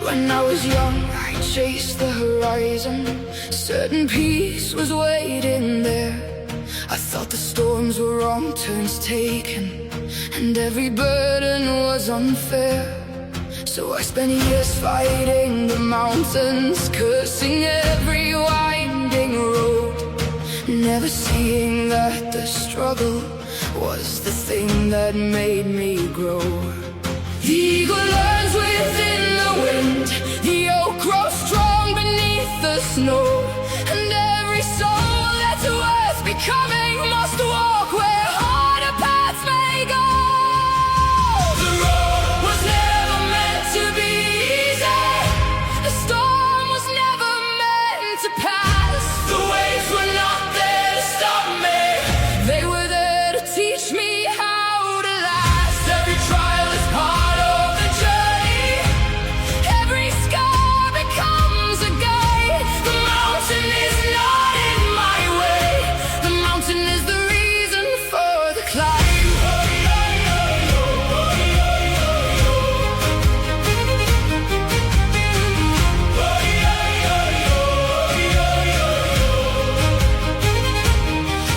When I was young, I chased the horizon. Certain peace was waiting there. I thought the storms were wrong turns taken, and every burden was unfair. So I spent years fighting the mountains, cursing every winding road, never seeing that the struggle was the thing that made me grow. The eagle learns within the wind, the oak grows strong beneath the snow, and every soul that's worth becoming must walk where harder paths may go. The road was never meant to be easy, the storm was never meant to pass. The waves were not there to stop me, they were there to teach me how to last. Every trial is part of the journey, every scar becomes a guide. The mountain is not in my way, the mountain is the reason for the climb.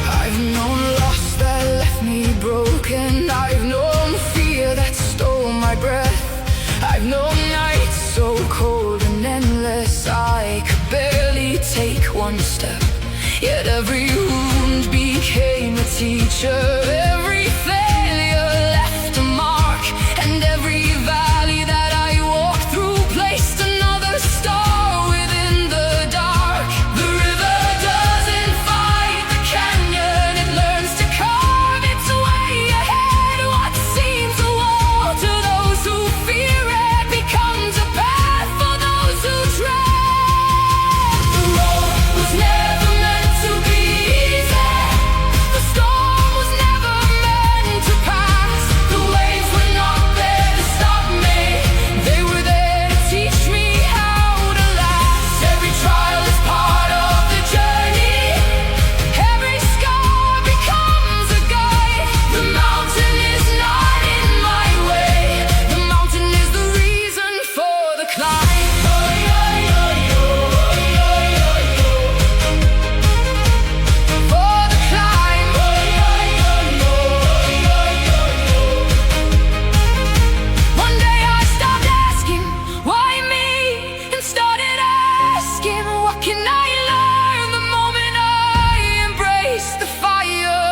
I've known loss that left me broken, I've known fear that stole my breath, I've known nights so cold and endless I could barely take one step. Yet every wound became a teacher. Every failure left a mark, and every valley that I walked through placed another star within the dark. The river doesn't fight the canyon, it learns to carve its way ahead. What seems a wall to those who fear it becomes a path for those who tread. The road was never meant to be easy. The storm was never meant to pass. The waves were not there to stop me. They were there to teach me how to last. Every trial is part of the journey. Every scar becomes a guide. The mountain is not in my way. The mountain is the reason for the climb. For the climb. One day I stopped asking, why me? And started asking, what can I learn? The moment I embraced the fire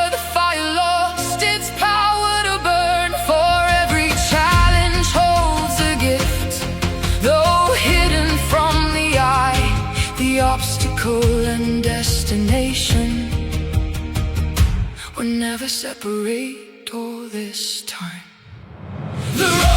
lost its power to burn. For every challenge holds a gift, though hidden from the eye. The obstacle and destination were never separate all this time. The road